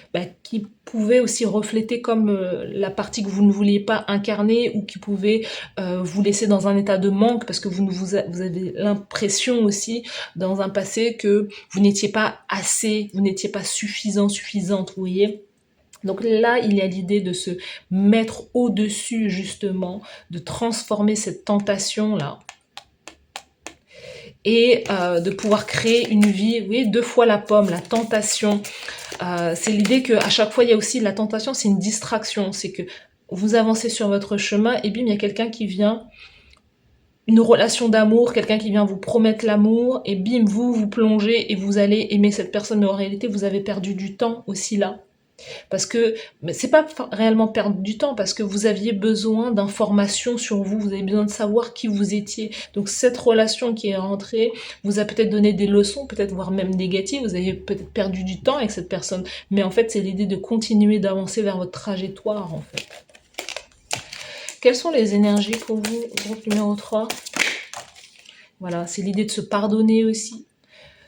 pouvaient aussi refléter comme la partie que vous ne vouliez pas incarner ou qui pouvaient vous laisser dans un état de manque parce que vous avez l'impression aussi dans un passé que vous n'étiez pas assez, vous n'étiez pas suffisant, suffisante, vous voyez. Donc là, il y a l'idée de se mettre au-dessus justement, de transformer cette tentation-là et de pouvoir créer une vie, vous voyez, 2 fois la pomme, la tentation. C'est l'idée qu'à chaque fois, il y a aussi la tentation, c'est une distraction, c'est que vous avancez sur votre chemin et bim, il y a quelqu'un qui vient, une relation d'amour, quelqu'un qui vient vous promettre l'amour, et bim, vous plongez et vous allez aimer cette personne, mais en réalité, vous avez perdu du temps aussi là. Parce que c'est pas réellement perdre du temps, parce que vous aviez besoin d'informations sur vous, vous avez besoin de savoir qui vous étiez. Donc cette relation qui est rentrée vous a peut-être donné des leçons, peut-être voire même négatives, vous avez peut-être perdu du temps avec cette personne, mais en fait c'est l'idée de continuer d'avancer vers votre trajectoire en fait. Quelles sont les énergies pour vous, groupe numéro 3? Voilà, c'est l'idée de se pardonner aussi,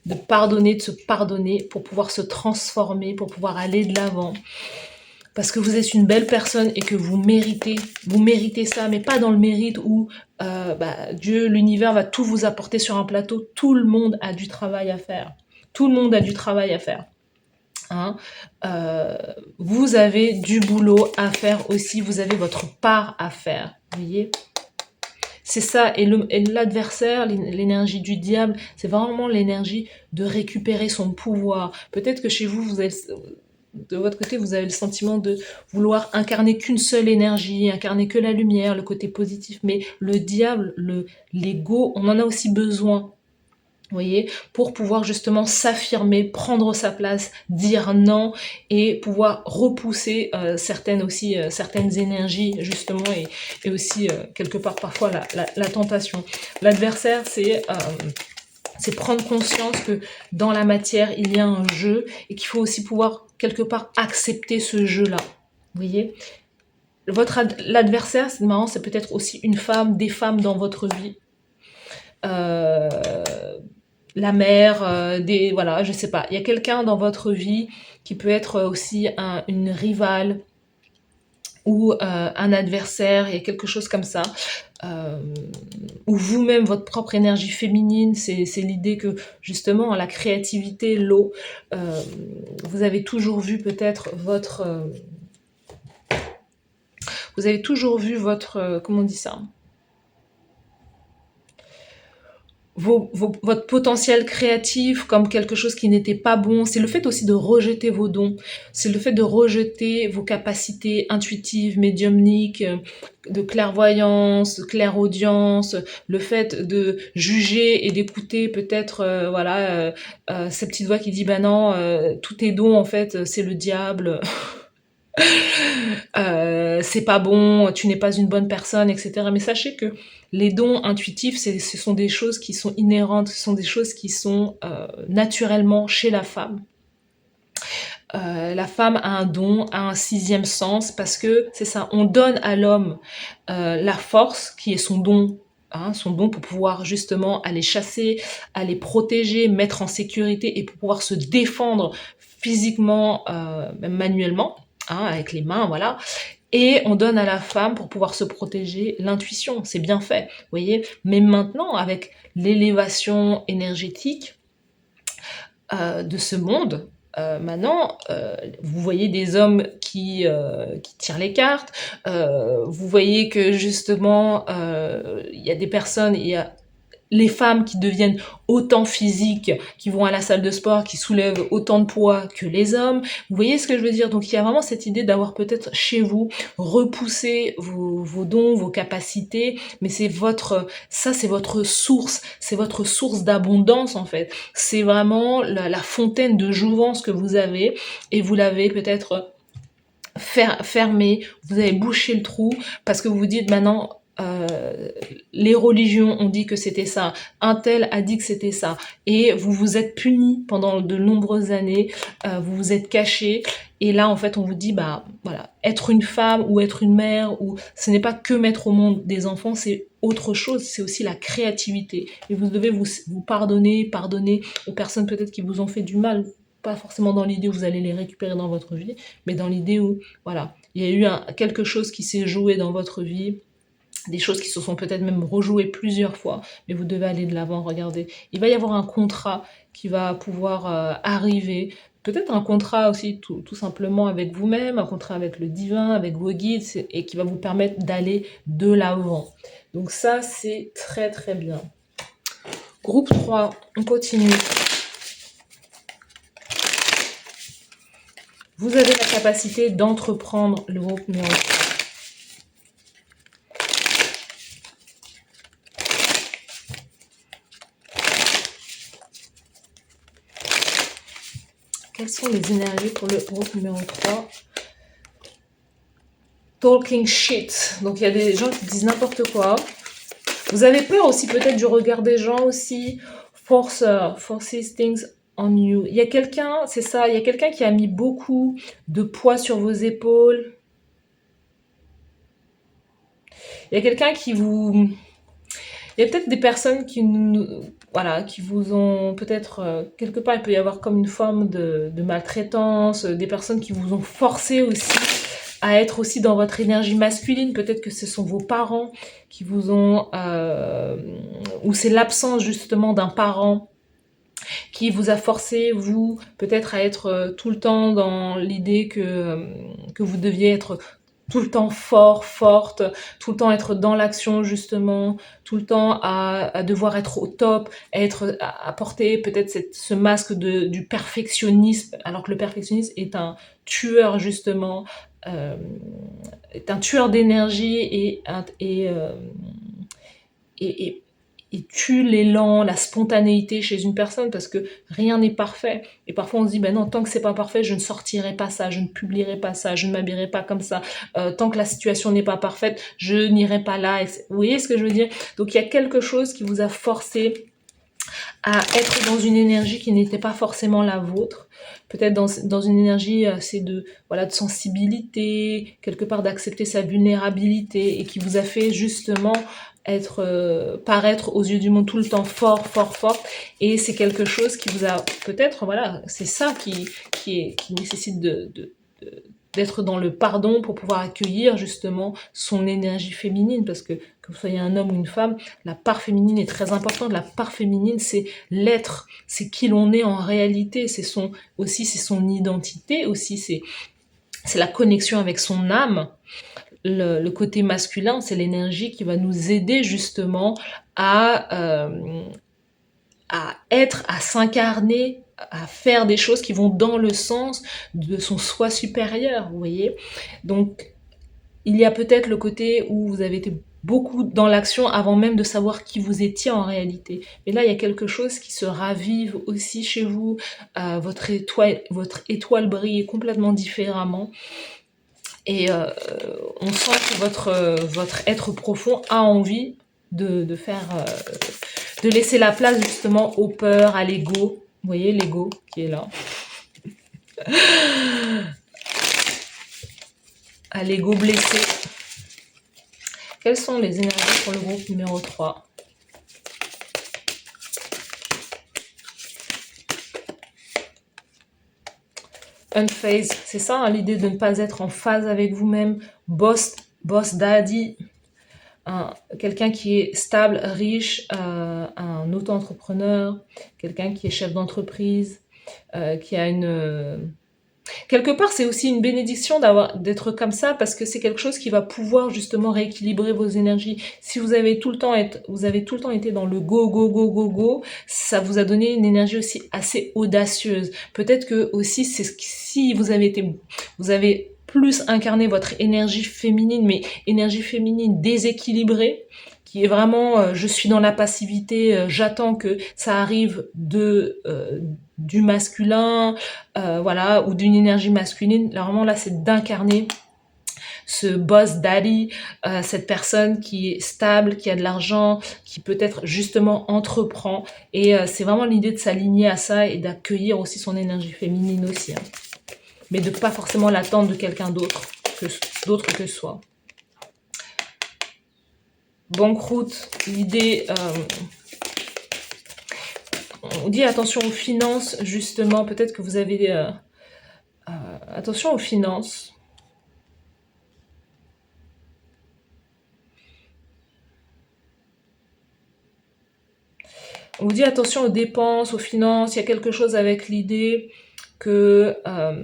de se pardonner pour pouvoir se transformer, pour pouvoir aller de l'avant. Parce que vous êtes une belle personne et que vous méritez ça, mais pas dans le mérite où Dieu, l'univers va tout vous apporter sur un plateau. Tout le monde a du travail à faire. Tout le monde a du travail à faire. Hein, vous avez du boulot à faire aussi, vous avez votre part à faire, vous voyez. C'est ça, et l'adversaire, l'énergie du diable, c'est vraiment l'énergie de récupérer son pouvoir. Peut-être que chez vous, de votre côté, vous avez le sentiment de vouloir incarner qu'une seule énergie, incarner que la lumière, le côté positif, mais le diable, l'ego, on en a aussi besoin. Vous voyez, pour pouvoir justement s'affirmer, prendre sa place, dire non et pouvoir repousser certaines énergies justement et aussi quelque part parfois la tentation. L'adversaire, c'est prendre conscience que dans la matière, il y a un jeu et qu'il faut aussi pouvoir quelque part accepter ce jeu-là. Vous voyez, l'adversaire, c'est marrant, c'est peut-être aussi une femme, des femmes dans votre vie. La mère, voilà, je sais pas. Il y a quelqu'un dans votre vie qui peut être aussi une rivale ou un adversaire, il y a quelque chose comme ça. Ou vous-même, votre propre énergie féminine, c'est l'idée que justement la créativité, l'eau, vous avez toujours vu peut-être votre... vous avez toujours vu votre... comment on dit ça ? Votre potentiel créatif comme quelque chose qui n'était pas bon. C'est le fait aussi de rejeter vos dons. C'est le fait de rejeter vos capacités intuitives, médiumniques, de clairvoyance, de clairaudience, le fait de juger et d'écouter peut-être cette petite voix qui dit bah non, tous tes dons en fait c'est le diable. C'est pas bon, tu n'es pas une bonne personne, etc. Mais sachez que les dons intuitifs, ce sont des choses qui sont inhérentes, ce sont des choses qui sont naturellement chez la femme. La femme a un don, a un 6e sens, parce que c'est ça, on donne à l'homme la force, qui est son don, son don pour pouvoir justement aller chasser, aller protéger, mettre en sécurité et pour pouvoir se défendre physiquement, même manuellement, avec les mains, voilà. Et on donne à la femme pour pouvoir se protéger l'intuition, c'est bien fait, vous voyez. Mais maintenant, avec l'élévation énergétique de ce monde, maintenant, vous voyez des hommes qui tirent les cartes, vous voyez que justement, il y a des personnes, il y a les femmes qui deviennent autant physiques, qui vont à la salle de sport, qui soulèvent autant de poids que les hommes. Vous voyez ce que je veux dire? Donc il y a vraiment cette idée d'avoir peut-être chez vous repoussé vos dons, vos capacités, mais c'est votre source, c'est votre source d'abondance en fait. C'est vraiment la fontaine de jouvence que vous avez et vous l'avez peut-être fermé, vous avez bouché le trou parce que vous vous dites maintenant les religions ont dit que c'était ça, un tel a dit que c'était ça, et vous vous êtes puni pendant de nombreuses années, vous vous êtes caché, et là en fait on vous dit bah voilà, être une femme ou être une mère, ou ce n'est pas que mettre au monde des enfants, c'est autre chose, c'est aussi la créativité, et vous devez vous pardonner aux personnes peut-être qui vous ont fait du mal, pas forcément dans l'idée où vous allez les récupérer dans votre vie, mais dans l'idée où voilà, il y a eu quelque chose qui s'est joué dans votre vie, des choses qui se sont peut-être même rejouées plusieurs fois, mais vous devez aller de l'avant, regardez. Il va y avoir un contrat qui va pouvoir arriver, peut-être un contrat aussi tout simplement avec vous-même, un contrat avec le divin, avec vos guides, et qui va vous permettre d'aller de l'avant. Donc ça, c'est très très bien. Groupe 3, on continue. Vous avez la capacité d'entreprendre, le groupe numéro 3. Quelles sont les énergies pour le groupe numéro 3? Talking shit. Donc il y a des gens qui disent n'importe quoi. Vous avez peur aussi peut-être du regard des gens aussi. Forces things on you. Il y a quelqu'un, c'est ça, il y a quelqu'un qui a mis beaucoup de poids sur vos épaules. Il y a quelqu'un qui vous... Il y a peut-être des personnes qui vous ont peut-être, quelque part, il peut y avoir comme une forme de maltraitance, des personnes qui vous ont forcé aussi à être aussi dans votre énergie masculine. Peut-être que ce sont vos parents qui vous ont... ou c'est l'absence justement d'un parent qui vous a forcé, vous, peut-être à être tout le temps dans l'idée que vous deviez être tout le temps fort, forte, tout le temps être dans l'action justement, tout le temps à devoir être au top, à porter peut-être ce masque du perfectionnisme, alors que le perfectionnisme est un tueur justement, est un tueur d'énergie et tue l'élan, la spontanéité chez une personne, parce que rien n'est parfait. Et parfois on se dit, ben non, tant que c'est pas parfait, je ne sortirai pas ça, je ne publierai pas ça, je ne m'habillerai pas comme ça. Tant que la situation n'est pas parfaite, je n'irai pas là. Vous voyez ce que je veux dire? Donc il y a quelque chose qui vous a forcé à être dans une énergie qui n'était pas forcément la vôtre. Peut-être dans une énergie c'est de sensibilité, quelque part d'accepter sa vulnérabilité, et qui vous a fait justement paraître aux yeux du monde tout le temps fort, fort, fort. Et c'est quelque chose qui vous a peut-être, voilà, c'est ça qui nécessite d'être dans le pardon pour pouvoir accueillir justement son énergie féminine, parce que vous soyez un homme ou une femme, la part féminine est très importante. La part féminine, c'est l'être, c'est qui l'on est en réalité, c'est son identité aussi, c'est la connexion avec son âme. Le côté masculin, c'est l'énergie qui va nous aider justement à être, à s'incarner, à faire des choses qui vont dans le sens de son soi supérieur, vous voyez. Donc, il y a peut-être le côté où vous avez été beaucoup dans l'action avant même de savoir qui vous étiez en réalité. Mais là, il y a quelque chose qui se ravive aussi chez vous. Votre étoile brille complètement différemment. Et on sent que votre être profond a envie de faire... de laisser la place justement aux peurs, à l'ego. Vous voyez l'ego qui est là. À l'ego blessé. Quelles sont les énergies pour le groupe numéro 3? Unphased, c'est ça, hein, l'idée de ne pas être en phase avec vous-même. Boss daddy, quelqu'un qui est stable, riche, un auto-entrepreneur, quelqu'un qui est chef d'entreprise, qui a Quelque part, c'est aussi une bénédiction d'être comme ça parce que c'est quelque chose qui va pouvoir justement rééquilibrer vos énergies. Si vous avez tout le temps été dans le go, go, go, go, go, ça vous a donné une énergie aussi assez audacieuse. Peut-être que aussi, si vous avez plus incarné votre énergie féminine, mais énergie féminine déséquilibrée, qui est vraiment je suis dans la passivité, j'attends que ça arrive du masculin, voilà, ou d'une énergie masculine. Là, vraiment, là, c'est d'incarner ce boss daddy, cette personne qui est stable, qui a de l'argent, qui peut-être justement entreprend. Et c'est vraiment l'idée de s'aligner à ça et d'accueillir aussi son énergie féminine aussi. Hein. Mais de pas forcément l'attendre de quelqu'un d'autre que soi. Banqueroute, l'idée... on dit attention aux finances, justement. Peut-être que vous avez... attention aux finances. On vous dit attention aux dépenses, aux finances. Il y a quelque chose avec l'idée que... alors,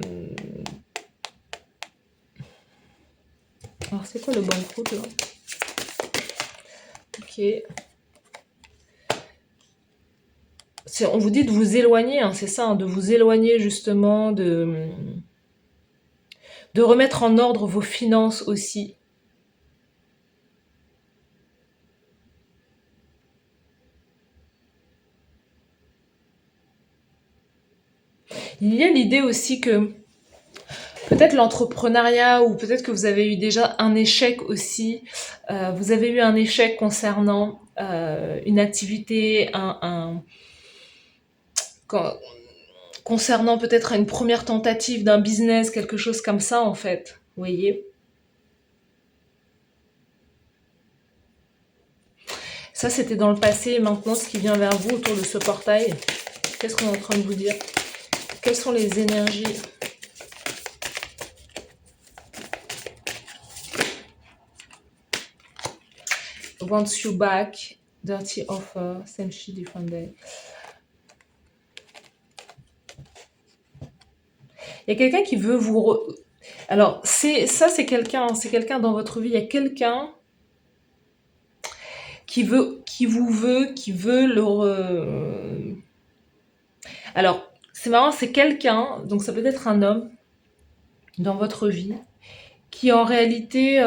c'est quoi le banqueroute, là? Ok. On vous dit de vous éloigner, hein, c'est ça, hein, de vous éloigner justement, de remettre en ordre vos finances aussi. Il y a l'idée aussi que peut-être l'entrepreneuriat, ou peut-être que vous avez eu déjà un échec aussi, vous avez eu un échec concernant une activité, concernant peut-être une première tentative d'un business, quelque chose comme ça en fait, vous voyez. Ça c'était dans le passé, maintenant ce qui vient vers vous autour de ce portail, qu'est-ce qu'on est en train de vous dire? Quelles sont les énergies? Wants you back, dirty offer, same shit, different day. Il y a quelqu'un qui veut vous... Alors, c'est quelqu'un dans votre vie. Il y a quelqu'un qui veut le... Alors, c'est marrant, c'est quelqu'un, donc ça peut être un homme dans votre vie, qui en réalité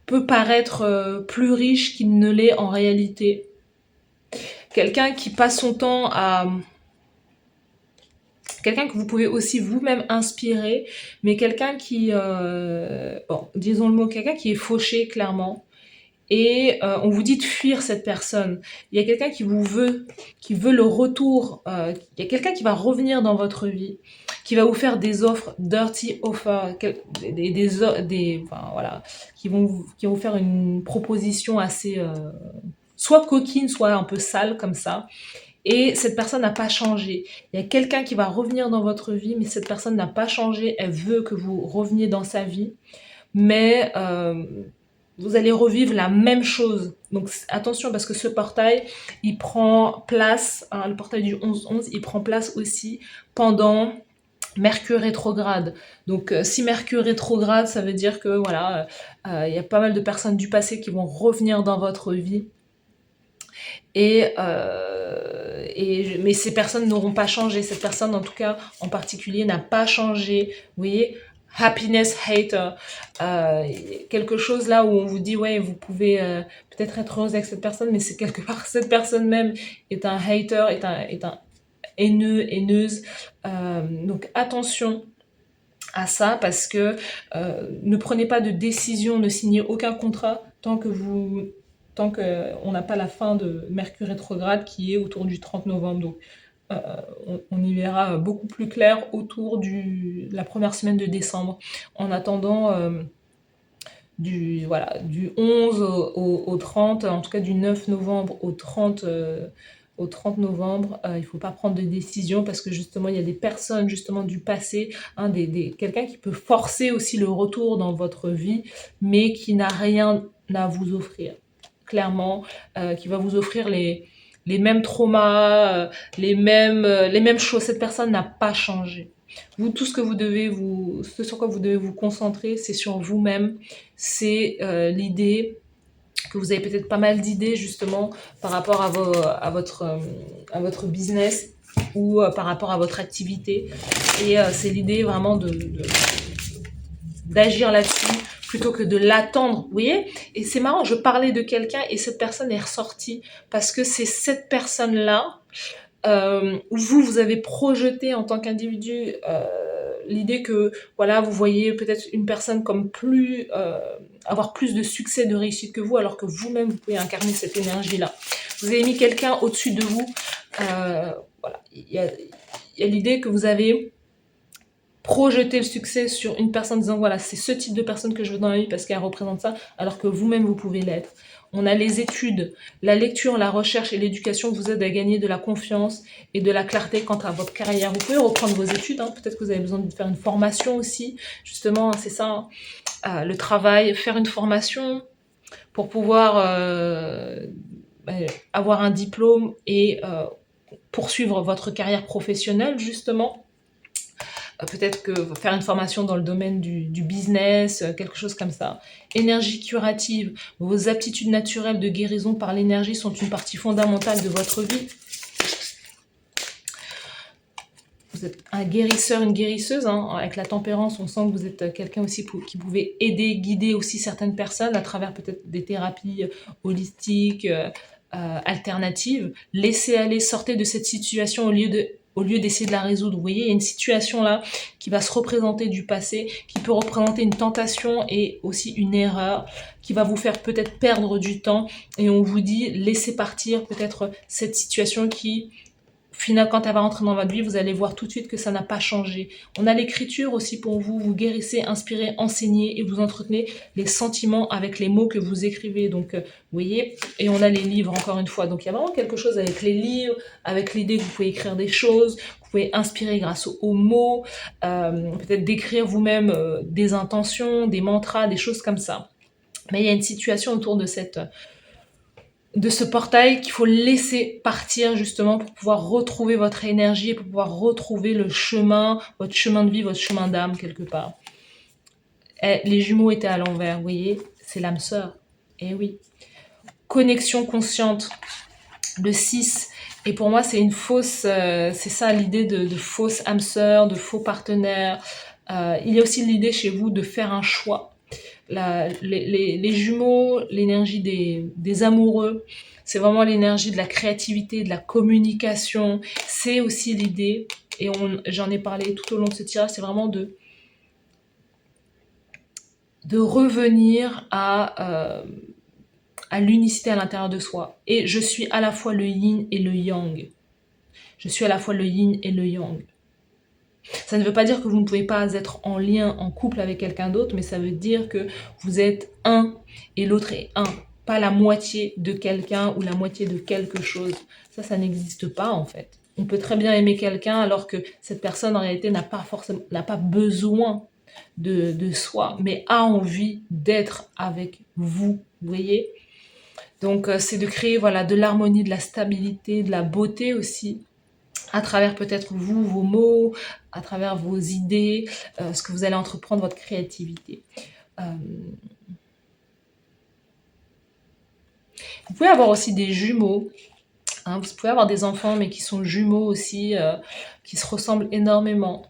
peut paraître plus riche qu'il ne l'est en réalité. Quelqu'un qui passe son temps à... Quelqu'un que vous pouvez aussi vous-même inspirer, mais quelqu'un qui... bon, disons le mot, quelqu'un qui est fauché, clairement. Et on vous dit de fuir cette personne. Il y a quelqu'un qui veut le retour. Il y a quelqu'un qui va revenir dans votre vie, qui va vous faire des offres, dirty offers, enfin, voilà, qui vont vous faire une proposition assez soit coquine, soit un peu sale comme ça. Et cette personne n'a pas changé. Il y a quelqu'un qui va revenir dans votre vie, mais cette personne n'a pas changé. Elle veut que vous reveniez dans sa vie, mais vous allez revivre la même chose. Donc attention, parce que ce portail, il prend place, hein, le portail du 11-11, il prend place aussi pendant Mercure rétrograde. Donc si Mercure rétrograde, ça veut dire que voilà, il y a pas mal de personnes du passé qui vont revenir dans votre vie. Mais ces personnes n'auront pas changé. Cette personne, en tout cas, en particulier, n'a pas changé. Vous voyez, happiness hater. Quelque chose là où on vous dit, ouais, vous pouvez peut-être être heureuse avec cette personne, mais c'est quelque part, cette personne même est un hater, est un haineux, haineuse. Donc attention à ça, parce que ne prenez pas de décision, ne signez aucun contrat tant qu'on n'a pas la fin de Mercure rétrograde qui est autour du 30 novembre. Donc, on y verra beaucoup plus clair autour de la première semaine de décembre. En attendant, du 11 au 30, en tout cas du 9 novembre au 30 novembre, il ne faut pas prendre de décision parce que justement, il y a des personnes justement du passé, hein, quelqu'un qui peut forcer aussi le retour dans votre vie, mais qui n'a rien à vous offrir. Clairement, qui va vous offrir les mêmes traumas, les mêmes choses. Cette personne n'a pas changé. Vous, tout ce que vous devez ce sur quoi vous devez vous concentrer, c'est sur vous-même. C'est l'idée que vous avez peut-être pas mal d'idées justement par rapport à votre business ou par rapport à votre activité. Et c'est l'idée vraiment d'agir là-dessus plutôt que de l'attendre, vous voyez. Et c'est marrant, je parlais de quelqu'un et cette personne est ressortie parce que c'est cette personne-là où vous avez projeté en tant qu'individu l'idée que voilà, vous voyez peut-être une personne comme avoir plus de succès, de réussite que vous, alors que vous-même vous pouvez incarner cette énergie-là. Vous avez mis quelqu'un au-dessus de vous. Voilà, il y a l'idée que vous avez projeter le succès sur une personne en disant voilà, c'est ce type de personne que je veux dans ma vie parce qu'elle représente ça, alors que vous-même vous pouvez l'être. On a les études, la lecture, la recherche et l'éducation vous aident à gagner de la confiance et de la clarté quant à votre carrière. Vous pouvez reprendre vos études, hein. Peut-être que vous avez besoin de faire une formation aussi, justement, c'est ça, le travail, faire une formation pour pouvoir avoir un diplôme et poursuivre votre carrière professionnelle, justement. Peut-être que faire une formation dans le domaine du business, quelque chose comme ça. Énergie curative, vos aptitudes naturelles de guérison par l'énergie sont une partie fondamentale de votre vie. Vous êtes un guérisseur, une guérisseuse, hein. Avec la tempérance, on sent que vous êtes quelqu'un aussi qui pouvait aider, guider aussi certaines personnes à travers peut-être des thérapies holistiques, alternatives. Laissez aller, sortez de cette situation au lieu d'essayer de la résoudre. Vous voyez, il y a une situation là qui va se représenter du passé, qui peut représenter une tentation et aussi une erreur, qui va vous faire peut-être perdre du temps. Et on vous dit, laissez partir peut-être cette situation qui, au final, quand elle va rentrer dans votre vie, vous allez voir tout de suite que ça n'a pas changé. On a l'écriture aussi pour vous. Vous guérissez, inspirez, enseignez et vous entretenez les sentiments avec les mots que vous écrivez. Donc, vous voyez, et on a les livres encore une fois. Donc, il y a vraiment quelque chose avec les livres, avec l'idée que vous pouvez écrire des choses, vous pouvez inspirer grâce aux mots, peut-être décrire vous-même des intentions, des mantras, des choses comme ça. Mais il y a une situation autour de ce portail qu'il faut laisser partir justement pour pouvoir retrouver votre énergie et pour pouvoir retrouver le chemin, votre chemin de vie, votre chemin d'âme quelque part. Les jumeaux étaient à l'envers, vous voyez, c'est l'âme sœur. Eh oui. Connexion consciente, le 6. Et pour moi, c'est une fausse, c'est ça l'idée de fausse âme sœur, de faux partenaire. Il y a aussi l'idée chez vous de faire un choix. Les jumeaux, l'énergie des amoureux, c'est vraiment l'énergie de la créativité, de la communication. C'est aussi l'idée, et j'en ai parlé tout au long de ce tirage, c'est vraiment de revenir à l'unicité à l'intérieur de soi. Et je suis à la fois le yin et le yang. Je suis à la fois le yin et le yang. Ça ne veut pas dire que vous ne pouvez pas être en lien, en couple avec quelqu'un d'autre, mais ça veut dire que vous êtes un et l'autre est un. Pas la moitié de quelqu'un ou la moitié de quelque chose. Ça n'existe pas en fait. On peut très bien aimer quelqu'un alors que cette personne en réalité n'a pas besoin de soi, mais a envie d'être avec vous, vous voyez. Donc c'est de créer voilà, de l'harmonie, de la stabilité, de la beauté aussi, à travers peut-être vous, vos mots, à travers vos idées, ce que vous allez entreprendre, votre créativité. Vous pouvez avoir aussi des jumeaux, hein, vous pouvez avoir des enfants mais qui sont jumeaux aussi, qui se ressemblent énormément.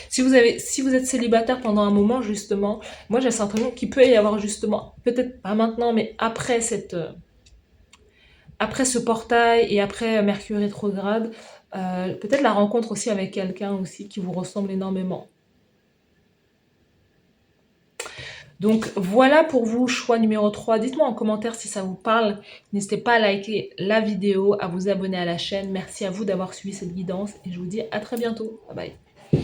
Si vous êtes célibataire pendant un moment, justement, moi j'ai le sentiment qu'il peut y avoir justement, peut-être pas maintenant, mais après ce portail et après Mercure rétrograde, peut-être la rencontre aussi avec quelqu'un aussi qui vous ressemble énormément. Donc voilà pour vous, choix numéro 3. Dites-moi en commentaire si ça vous parle. N'hésitez pas à liker la vidéo, à vous abonner à la chaîne. Merci à vous d'avoir suivi cette guidance et je vous dis à très bientôt. Bye bye.